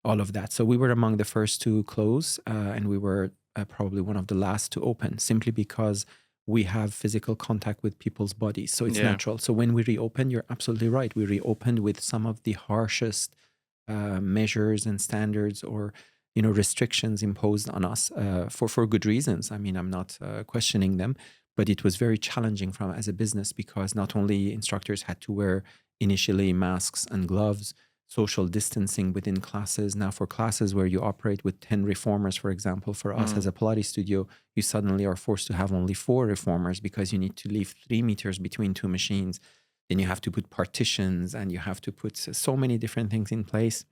all of that. So we were among the first to close, and we were probably one of the last to open, simply because we have physical contact with people's bodies. So it's Yeah. natural. So when we reopened, you're absolutely right. We reopened with some of the harshest measures and standards, or restrictions imposed on us for good reasons. I mean, I'm not questioning them, but it was very challenging as a business, because not only instructors had to wear initially masks and gloves, social distancing within classes. Now, for classes where you operate with 10 reformers, for example, for us as a Pilates studio, you suddenly are forced to have only 4 reformers, because you need to leave 3 meters between 2 machines. Then you have to put partitions, and you have to put so many different things in place,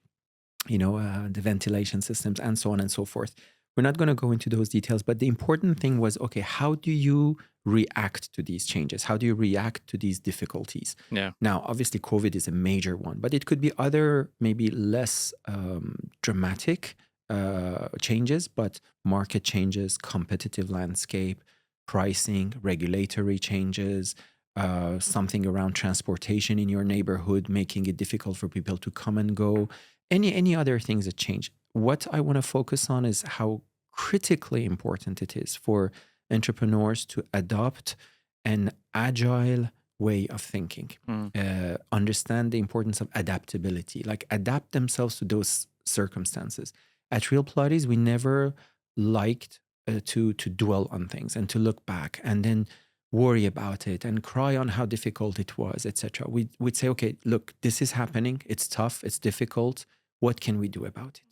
the ventilation systems, and so on and so forth. We're not going to go into those details, but the important thing was, okay, how do you react to these changes? How do you react to these difficulties? Yeah. Now, obviously, COVID is a major one, but it could be other, maybe less dramatic changes, but market changes, competitive landscape, pricing, regulatory changes, something around transportation in your neighborhood, making it difficult for people to come and go, any other things that change. What I want to focus on is how critically important it is for entrepreneurs to adopt an agile way of thinking, understand the importance of adaptability, like adapt themselves to those circumstances. At Real Pilates, we never liked to dwell on things and to look back and then worry about it and cry on how difficult it was, etc. We'd say, okay, look, this is happening. It's tough. It's difficult. What can we do about it?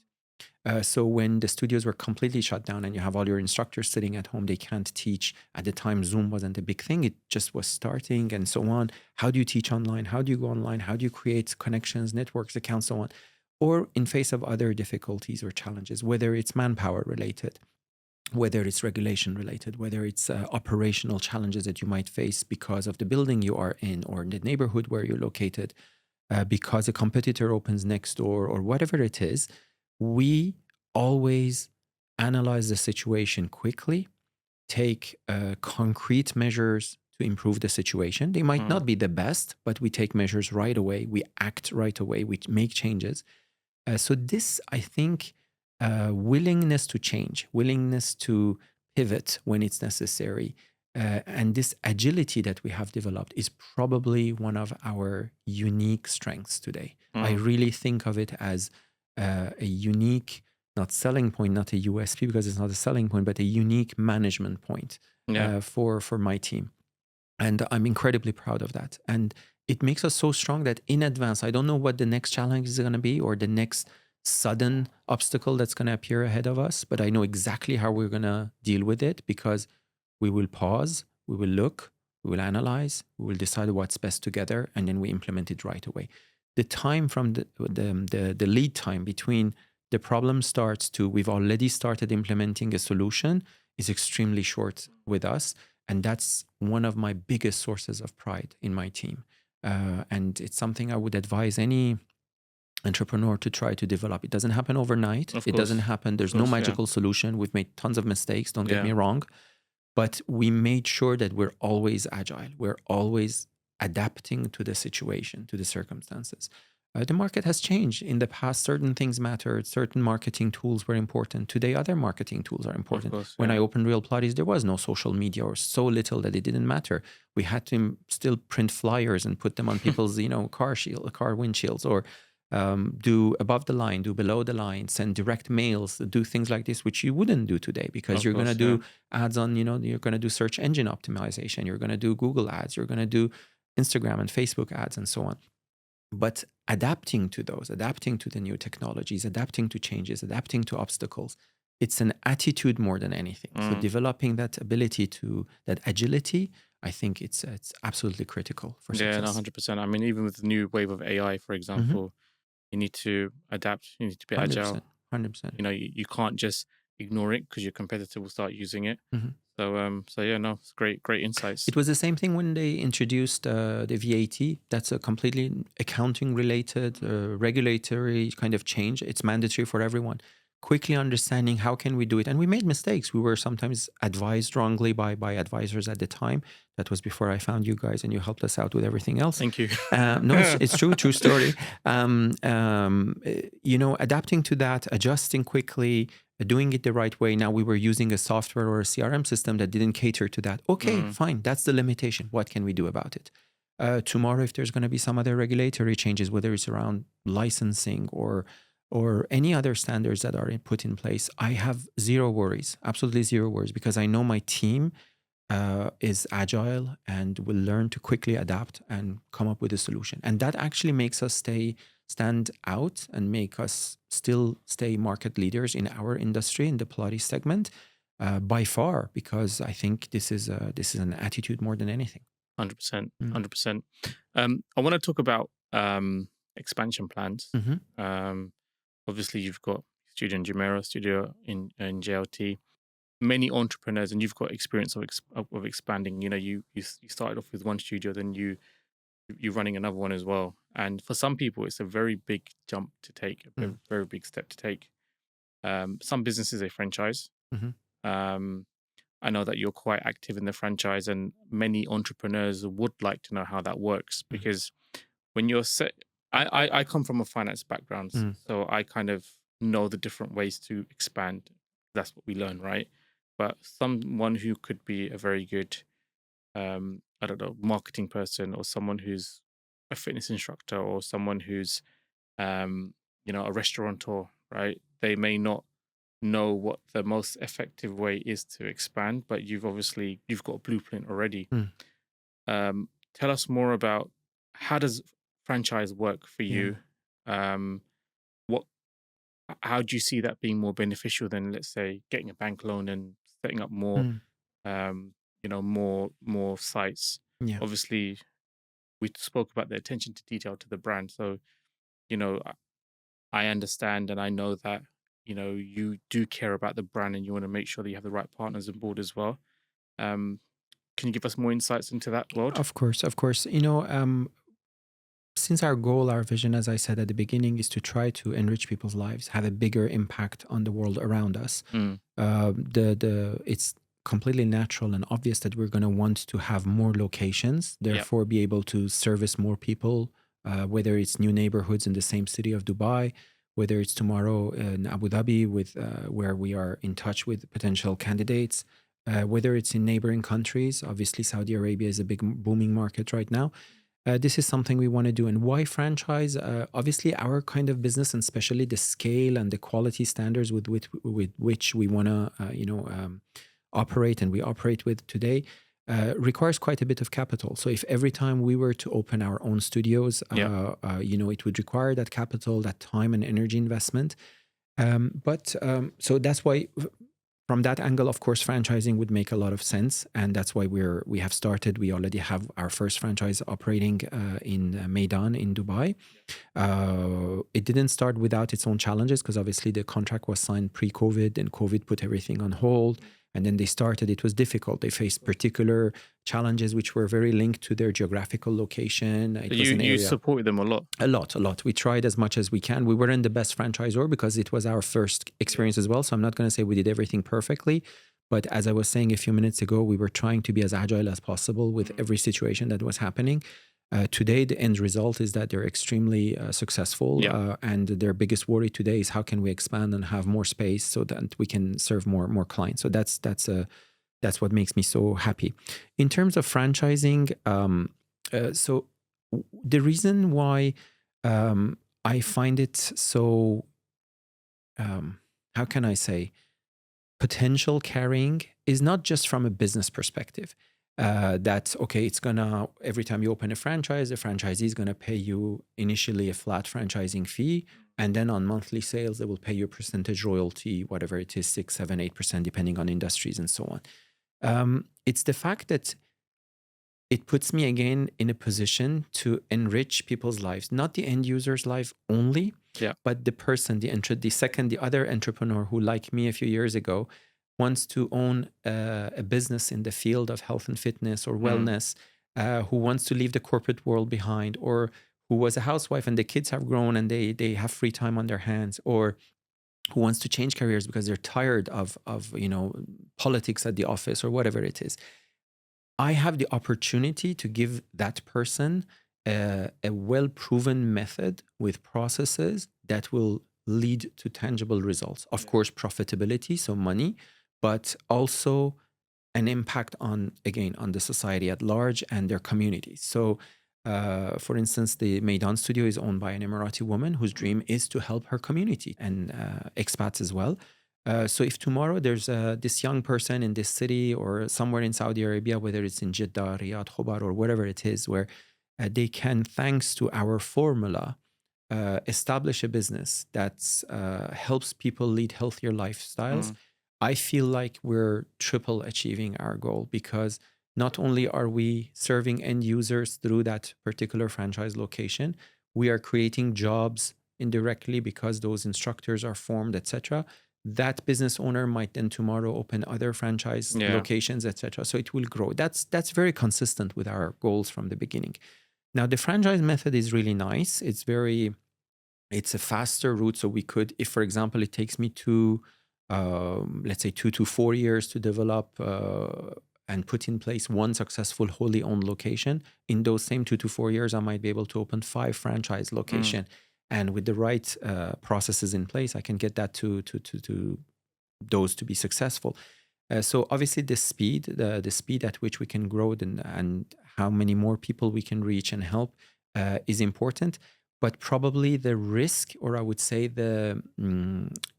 So when the studios were completely shut down and you have all your instructors sitting at home, they can't teach. At the time, Zoom wasn't a big thing. It just was starting and so on. How do you teach online? How do you go online? How do you create connections, networks, accounts, so on? Or in face of other difficulties or challenges, whether it's manpower related, whether it's regulation related, whether it's operational challenges that you might face because of the building you are in or the neighborhood where you're located, because a competitor opens next door or whatever it is, we always analyze the situation quickly, take concrete measures to improve the situation. They might not be the best, but we take measures right away. We act right away. We make changes. So this, I think, willingness to change, willingness to pivot when it's necessary, and this agility that we have developed is probably one of our unique strengths today. I really think of it as a unique, not selling point, not a USP because it's not a selling point, but a unique management point for my team. And I'm incredibly proud of that. And it makes us so strong that in advance, I don't know what the next challenge is going to be or the next sudden obstacle that's going to appear ahead of us, but I know exactly how we're going to deal with it, because we will pause, we will look, we will analyze, we will decide what's best together, and then we implement it right away. The time from the lead time between the problem starts to we've already started implementing a solution is extremely short with us. And that's one of my biggest sources of pride in my team. And it's something I would advise any entrepreneur to try to develop. It doesn't happen overnight. It doesn't happen. There's no magical solution. We've made tons of mistakes. Don't get me wrong. But we made sure that we're always agile. We're always adapting to the situation, to the circumstances. The market has changed. In the past, certain things mattered. Certain marketing tools were important. Today, other marketing tools are important. When I opened Real Pilates, there was no social media, or so little that it didn't matter. We had to still print flyers and put them on people's, car windshields, or do above the line, do below the line, send direct mails, do things like this, which you wouldn't do today, because you're going to do ads on, you're going to do search engine optimization. You're going to do Google ads. You're going to do Instagram and Facebook ads and so on. But adapting to those, adapting to the new technologies, adapting to changes, adapting to obstacles, it's an attitude more than anything. So developing that ability to, that agility, I think it's absolutely critical for success. Yeah, 100%. I mean, even with the new wave of AI, for example, you need to adapt, you need to be agile. 100%. You can't just ignore it because your competitor will start using it. So yeah, no, it's great insights. It was the same thing when they introduced the VAT. That's a completely accounting related, regulatory kind of change. It's mandatory for everyone. Quickly understanding how can we do it. And we made mistakes. We were sometimes advised wrongly by advisors at the time. That was before I found you guys and you helped us out with everything else. Thank you. No, it's true story. Adapting to that, adjusting quickly, doing it the right way. Now we were using a software or a CRM system that didn't cater to that. Okay, fine. That's the limitation. What can we do about it? Tomorrow, if there's going to be some other regulatory changes, whether it's around licensing or any other standards that are put in place, I have zero worries, absolutely zero worries, because I know my team is agile and will learn to quickly adapt and come up with a solution. And that actually makes us stand out and make us still stay market leaders in our industry, in the Pilates segment, by far, because I think this is an attitude more than anything. 100%, 100%. I want to talk about expansion plans. Obviously, you've got studio in Jumeirah, studio in JLT. Many entrepreneurs, and you've got experience of expanding. You started off with one studio, then you're running another one as well. And for some people, it's a very big jump to take, a very big step to take. Some businesses, they franchise. I know that you're quite active in the franchise, and many entrepreneurs would like to know how that works, because when you're I come from a finance background, so I kind of know the different ways to expand. That's what we learn, right? But someone who could be a very good, marketing person, or someone who's a fitness instructor, or someone who's, a restaurateur, right? They may not know what the most effective way is to expand, but you've got a blueprint already. Tell us more about, how does franchise work for you? How do you see that being more beneficial than, let's say, getting a bank loan and setting up more sites? Obviously, we spoke about the attention to detail to the brand, so I understand, and I know that you do care about the brand, and you want to make sure that you have the right partners on board as well. Can you give us more insights into that world? Of course. Since our goal, our vision, as I said at the beginning, is to try to enrich people's lives, have a bigger impact on the world around us, it's completely natural and obvious that we're going to want to have more locations, therefore be able to service more people, whether it's new neighborhoods in the same city of Dubai, whether it's tomorrow in Abu Dhabi, where we are in touch with potential candidates, whether it's in neighboring countries. Obviously, Saudi Arabia is a big booming market right now. This is something we want to do. And why franchise? Obviously, our kind of business, and especially the scale and the quality standards with which we want to operate, and we operate with today, requires quite a bit of capital. So if every time we were to open our own studios, it would require that capital, that time and energy investment. So that's why, from that angle, of course, franchising would make a lot of sense, and that's why we have started. We already have our first franchise operating in Meydan in Dubai. It didn't start without its own challenges, because obviously the contract was signed pre-COVID, and COVID put everything on hold. And then they started. It was difficult. They faced particular challenges which were very linked to their geographical location. You supported them a lot. A lot. We tried as much as we can. We weren't the best franchisor because it was our first experience as well. So I'm not going to say we did everything perfectly. But as I was saying a few minutes ago, we were trying to be as agile as possible with every situation that was happening. Today, the end result is that they're extremely successful. And their biggest worry today is how can we expand and have more space so that we can serve more clients. So that's what makes me so happy. In terms of franchising, so the reason why I find it so, how can I say, potential carrying is not just from a business perspective. That, okay, it's gonna, every time you open a franchise, the franchisee is gonna pay you initially a flat franchising fee, and then on monthly sales, they will pay you a percentage royalty, whatever it is, 6, 7, 8%, depending on industries and so on. It's the fact that it puts me again in a position to enrich people's lives, not the end user's life only, but the person, the other entrepreneur who, like me a few years ago, wants to own a business in the field of health and fitness or Mm. wellness, who wants to leave the corporate world behind, or who was a housewife and the kids have grown and they have free time on their hands, or who wants to change careers because they're tired of politics at the office or whatever it is. I have the opportunity to give that person a well-proven method with processes that will lead to tangible results. Of course, profitability, so money, but also an impact on, again, on the society at large and their communities. So, for instance, the Maidan studio is owned by an Emirati woman whose dream is to help her community and expats as well. So if tomorrow there's this young person in this city or somewhere in Saudi Arabia, whether it's in Jeddah, Riyadh, Khobar, or whatever it is, where they can, thanks to our formula, establish a business that helps people lead healthier lifestyles, Mm. I feel like we're triple achieving our goal, because not only are we serving end users through that particular franchise location, we are creating jobs indirectly because those instructors are formed, etc. That business owner might then tomorrow open other franchise Yeah. locations, etc. So it will grow. That's very consistent with our goals from the beginning. Now, the franchise method is really nice. It's a faster route. So we could, if, for example, it takes me let's say 2 to 4 years to develop and put in place one successful wholly owned location, in those same 2 to 4 years, I might be able to open 5 franchise location. And with the right processes in place, I can get that to those to be successful. So obviously the speed at which we can grow and how many more people we can reach and help is important. But probably the risk, or I would say the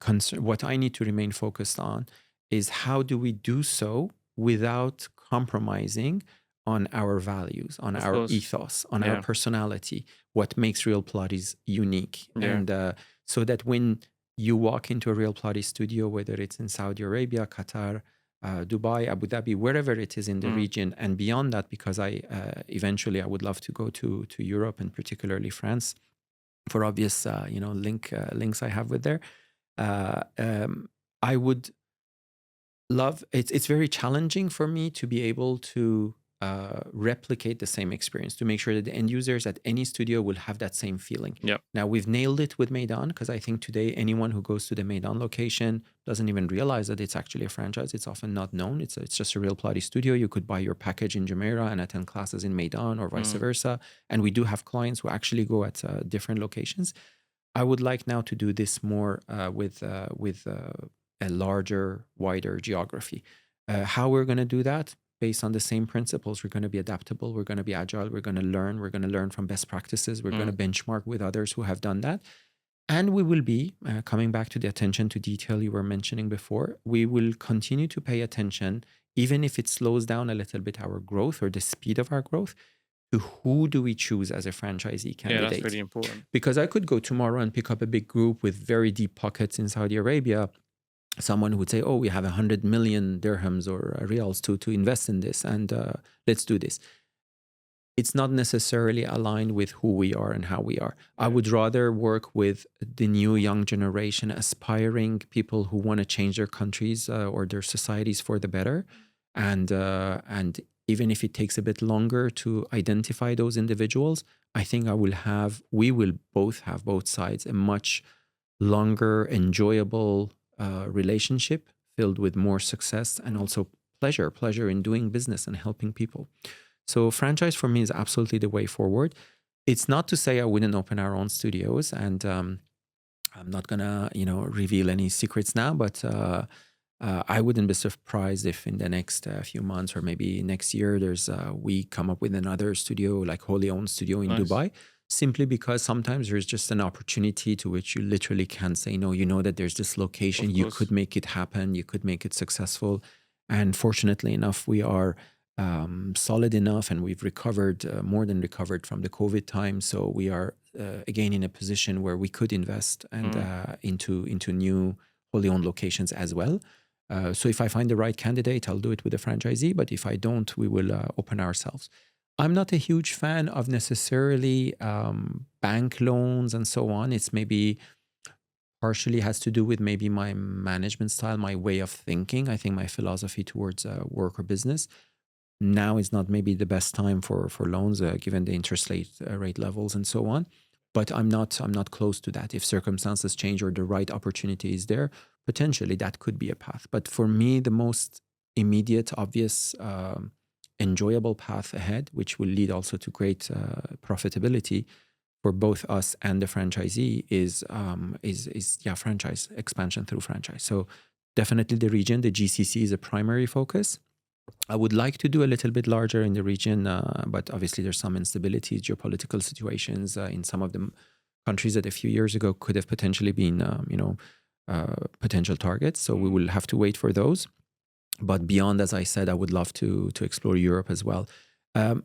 concern, what I need to remain focused on is how do we do so without compromising on our values, on Of our course. ethos, on Yeah. our personality, what makes Real Pilates unique. Yeah. And so that when you walk into a Real Pilates studio, whether it's in Saudi Arabia, Qatar, Dubai, Abu Dhabi, wherever it is in the region, and beyond that, because eventually I would love to go to Europe and particularly France, for obvious links I have with there. I would love, it's very challenging for me to be able to replicate the same experience, to make sure that the end users at any studio will have that same feeling. Yep. Now, we've nailed it with Maidan, because I think today anyone who goes to the Maidan location doesn't even realize that it's actually a franchise. It's often not known. It's just a Real Pilates studio. You could buy your package in Jumeirah and attend classes in Maidan, or vice versa. And we do have clients who actually go at different locations. I would like now to do this more with a larger, wider geography. How we're going to do that? Based on the same principles. We're going to be adaptable. We're going to be agile. We're going to learn. We're going to learn from best practices. We're going to benchmark with others who have done that. And we will be, coming back to the attention to detail you were mentioning before, we will continue to pay attention, even if it slows down a little bit our growth or the speed of our growth, to who do we choose as a franchisee candidate. Yeah, that's really important. Because I could go tomorrow and pick up a big group with very deep pockets in Saudi Arabia, someone who would say, oh, we have 100 million dirhams or riyals to invest in this, and let's do this. It's not necessarily aligned with who we are and how we are. I would rather work with the new young generation, aspiring people who want to change their countries or their societies for the better. And even if it takes a bit longer to identify those individuals, I think we will both have, both sides, a much longer, enjoyable relationship filled with more success and also pleasure in doing business and helping people. So franchise for me is absolutely the way forward. It's not to say I wouldn't open our own studios, and I'm not gonna reveal any secrets now, but I wouldn't be surprised if in the next few months or maybe next year we come up with another studio, like wholly owned studio in Dubai. Simply because sometimes there's just an opportunity to which you literally can't say no. You know that there's this location, you could make it happen, you could make it successful. And fortunately enough, we are solid enough, and we've recovered, more than recovered from the COVID time. So we are again in a position where we could invest and into new wholly owned locations as well. So if I find the right candidate, I'll do it with a franchisee. But if I don't, we will open ourselves. I'm not a huge fan of necessarily bank loans and so on. It's maybe partially has to do with maybe my management style, my way of thinking. I think my philosophy towards work or business. Now is not maybe the best time for loans, given the interest rate levels and so on. But I'm not close to that. If circumstances change or the right opportunity is there, potentially that could be a path. But for me, the most immediate, obvious, enjoyable path ahead, which will lead also to great profitability for both us and the franchisee, is franchise expansion through franchise. So definitely the region, the GCC is a primary focus. I would like to do a little bit larger in the region, but obviously there's some instability, geopolitical situations in some of the countries that a few years ago could have potentially been, potential targets. So we will have to wait for those. But beyond, as I said, I would love to explore Europe as well.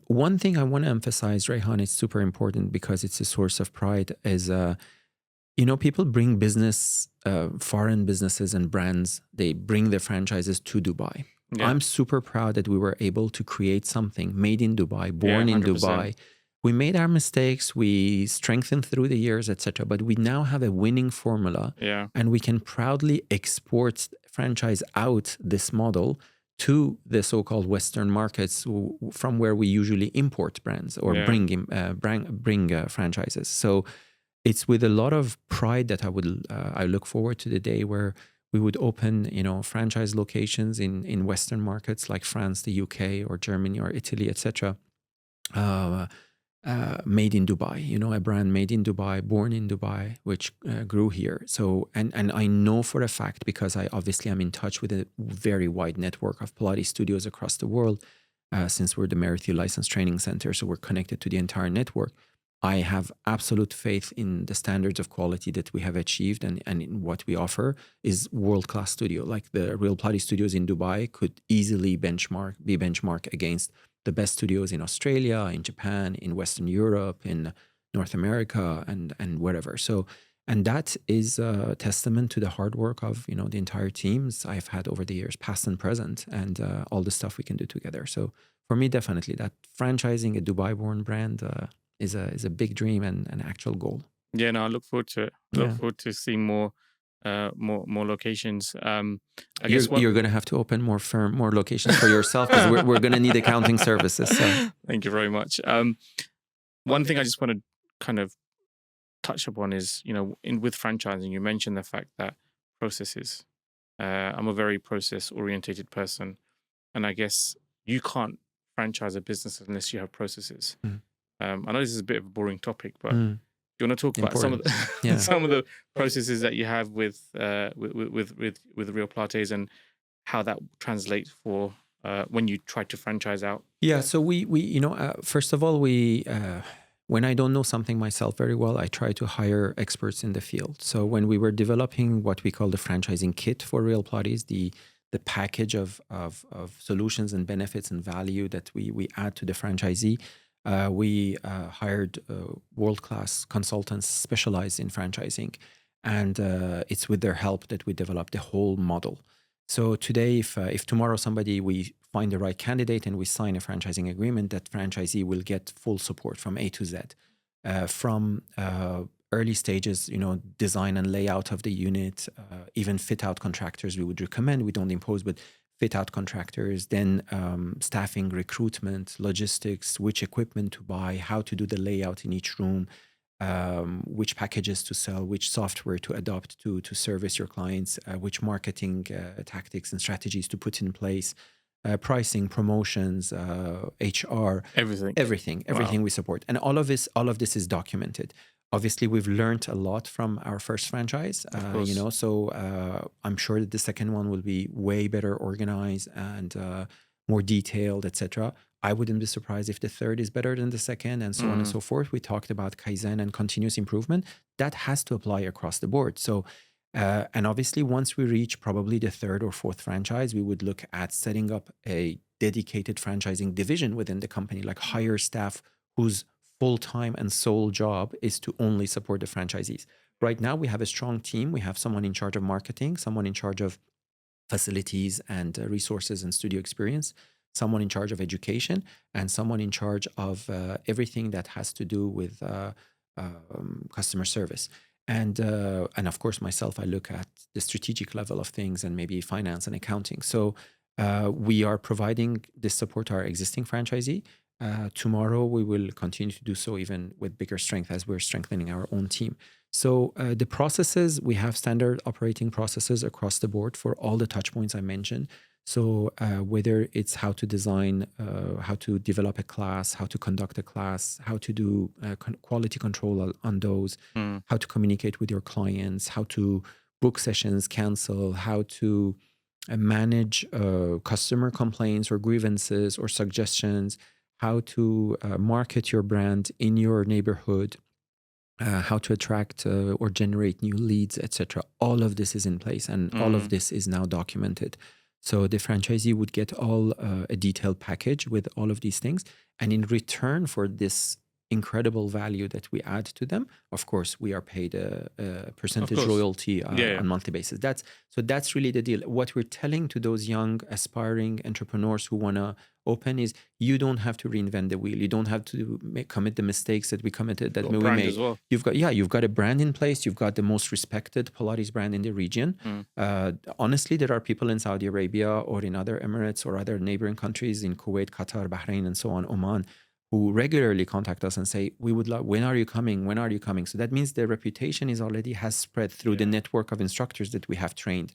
One thing I want to emphasize, Rayhan, is super important because it's a source of pride, is people bring business, foreign businesses and brands, they bring their franchises to Dubai. Yeah. I'm super proud that we were able to create something made in Dubai, born in Dubai. We made our mistakes, we strengthened through the years, etc. But we now have a winning formula, and we can proudly export franchise out this model to the so-called Western markets, from where we usually import brands or bring franchises. So it's with a lot of pride that I look forward to the day where we would open, franchise locations in Western markets like France, the UK, or Germany, or Italy, etc. Made in Dubai, a brand made in Dubai, born in Dubai, which grew here. So, and I know for a fact, because I obviously am in touch with a very wide network of Pilates studios across the world, since we're the 𝗥𝗲𝗇𝗲 License Training Center, so we're connected to the entire network. I have absolute faith in the standards of quality that we have achieved, and in what we offer is world-class studio. Like the Real Pilates studios in Dubai could easily be benchmarked against the best studios in Australia, in Japan, in Western Europe, in North America, and wherever. So, and that is a testament to the hard work of the entire teams I've had over the years, past and present, and all the stuff we can do together. So for me, definitely that franchising a Dubai-born brand is a big dream and an actual goal. Yeah, no, I look forward to it. Look forward to seeing more locations. I guess you're going to have to open more locations for yourself, because we're going to need accounting services. So. Thank you very much. One thing I just want to kind of touch upon is, with franchising, you mentioned the fact that processes. I'm a very process-orientated person, and I guess you can't franchise a business unless you have processes. I know this is a bit of a boring topic, but do you want to talk about some of the processes that you have with Real Pilates, and how that translates for when you try to franchise out? Yeah. So we first of all, when I don't know something myself very well, I try to hire experts in the field. So when we were developing what we call the franchising kit for Real Pilates, the package of solutions and benefits and value that we add to the franchisee, we hired world-class consultants specialized in franchising, and it's with their help that we developed the whole model. So today, if tomorrow we find the right candidate and we sign a franchising agreement, that franchisee will get full support from A to Z, from early stages, design and layout of the unit, even fit-out contractors we would recommend. We don't impose, but fit-out contractors, then staffing, recruitment, logistics, which equipment to buy, how to do the layout in each room, which packages to sell, which software to adopt to service your clients, which marketing tactics and strategies to put in place, pricing, promotions, HR, everything wow. We support. And all of this is documented. Obviously, we've learned a lot from our first franchise, so I'm sure that the second one will be way better organized and more detailed, etc. I wouldn't be surprised if the third is better than the second, and so on and so forth. We talked about Kaizen and continuous improvement. That has to apply across the board. So, and obviously, once we reach probably the third or fourth franchise, we would look at setting up a dedicated franchising division within the company, like hire staff whose full-time and sole job is to only support the franchisees. Right now, we have a strong team. We have someone in charge of marketing, someone in charge of facilities and resources and studio experience, someone in charge of education, and someone in charge of everything that has to do with customer service. And of course, myself, I look at the strategic level of things and maybe finance and accounting. So we are providing this support to our existing franchisee. Tomorrow, we will continue to do so even with bigger strength as we're strengthening our own team. So the processes, we have standard operating processes across the board for all the touch points I mentioned. So whether it's how to design, how to develop a class, how to conduct a class, how to do quality control on those, how to communicate with your clients, how to book sessions, cancel, how to manage customer complaints or grievances or suggestions, how to market your brand in your neighborhood, how to attract or generate new leads, etc. All of this is in place, and all of this is now documented. So the franchisee would get all a detailed package with all of these things. And in return for this incredible value that we add to them, of course, we are paid a percentage royalty on monthly basis. That's really the deal. What we're telling to those young aspiring entrepreneurs who want to open is you don't have to reinvent the wheel. You don't have to commit the mistakes that we committed, that we made. As well. You've got a brand in place. You've got the most respected Pilates brand in the region. Honestly, there are people in Saudi Arabia or in other Emirates or other neighboring countries in Kuwait, Qatar, Bahrain, and so on, Oman, who regularly contact us and say, we would love, when are you coming? When are you coming? So that means their reputation has spread through the network of instructors that we have trained.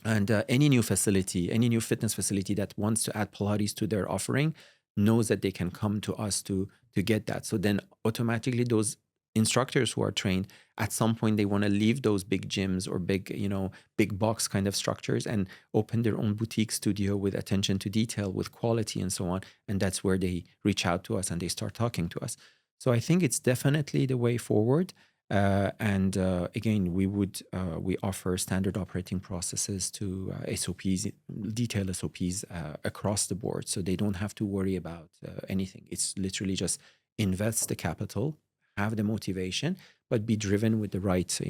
And any new facility, any new fitness facility that wants to add Pilates to their offering knows that they can come to us to get that. So then automatically those instructors who are trained, at some point they want to leave those big gyms or big box kind of structures and open their own boutique studio with attention to detail, with quality and so on. And that's where they reach out to us and they start talking to us. So I think it's definitely the way forward. Again, we offer standard operating processes to SOPs, detailed SOPs across the board, so they don't have to worry about anything. It's literally just invest the capital, have the motivation, but be driven with the right,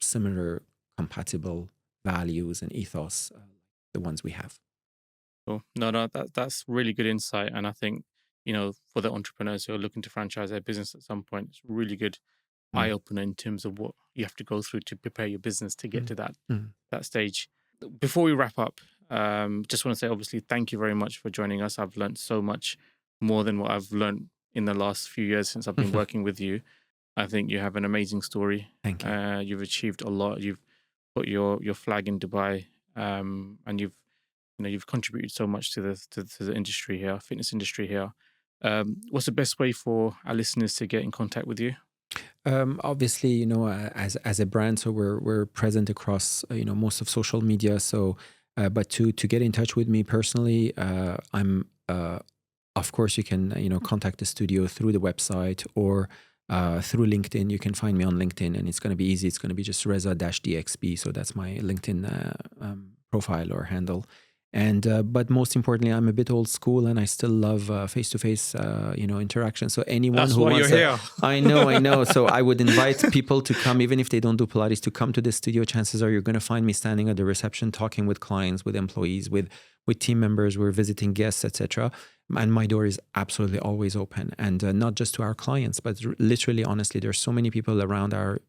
similar, compatible values and ethos, the ones we have. Cool. No, that's really good insight, and I think for the entrepreneurs who are looking to franchise their business at some point, it's really good eye-opener in terms of what you have to go through to prepare your business to get to that stage. Before we wrap up, just want to say, obviously, thank you very much for joining us. I've learned so much more than what I've learned in the last few years since I've been working with you. I think you have an amazing story. Thank you. You've achieved a lot. You've put your flag in Dubai, and you've contributed so much to the industry here, fitness industry here. What's the best way for our listeners to get in contact with you? Obviously, as a brand, so we're present across most of social media. So, but to get in touch with me personally, I'm of course you can contact the studio through the website or through LinkedIn. You can find me on LinkedIn, and it's going to be easy. It's going to be just Reza-dsxb. So that's my LinkedIn profile or handle. And but most importantly, I'm a bit old school, and I still love face-to-face, interaction. So anyone That's who why wants, you're here. I know. So I would invite people to come, even if they don't do Pilates, to come to the studio. Chances are you're going to find me standing at the reception, talking with clients, with employees, with team members. We're visiting guests, etc. And my door is absolutely always open, and not just to our clients, but literally, honestly, there's so many people around our,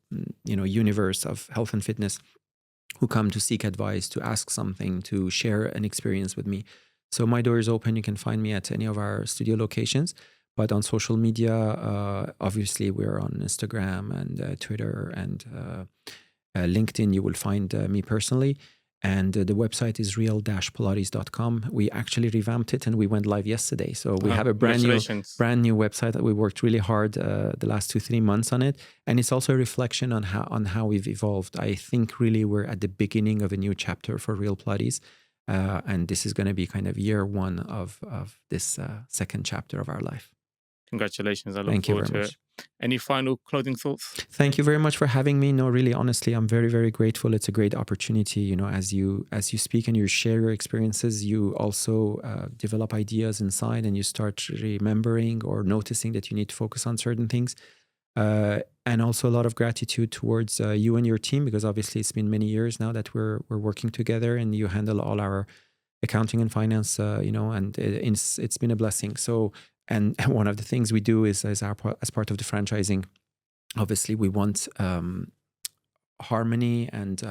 universe of health and fitness who come to seek advice, to ask something, to share an experience with me. So my door is open. You can find me at any of our studio locations. But on social media, obviously, we're on Instagram and Twitter and LinkedIn. You will find me personally. And the website is real-pilates.com. We actually revamped it and we went live yesterday. So we have a brand new website that we worked really hard the last 2-3 months on it. And it's also a reflection on how we've evolved. I think really we're at the beginning of a new chapter for Real Pilates. And this is going to be kind of year one of this second chapter of our life. Congratulations. I look forward to it. Any final closing thoughts? Thank you very much for having me. No, really, honestly, I'm very, very grateful. It's a great opportunity. As you speak and you share your experiences, you also develop ideas inside and you start remembering or noticing that you need to focus on certain things. And also a lot of gratitude towards you and your team, because obviously it's been many years now that we're working together and you handle all our accounting and finance, and it's been a blessing. So, and one of the things we do is as part of the franchising, obviously we want harmony and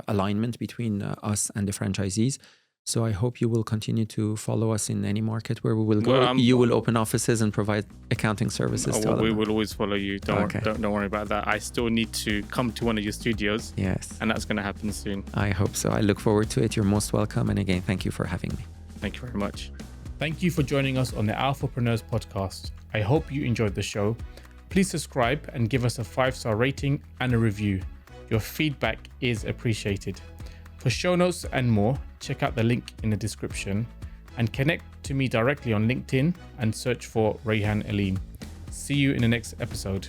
alignment between us and the franchisees. So I hope you will continue to follow us in any market where we will go. Well, you will open offices and provide accounting services to we them. will always follow you. Don't worry about that. I still need to come to one of your studios. Yes. And that's going to happen soon. I hope so. I look forward to it. You're most welcome. And again, thank you for having me. Thank you very much. Thank you for joining us on the Alphapreneurs podcast. I hope you enjoyed the show. Please subscribe and give us a 5-star rating and a review. Your feedback is appreciated. For show notes and more, check out the link in the description and connect to me directly on LinkedIn and search for Rehan Aleem. See you in the next episode.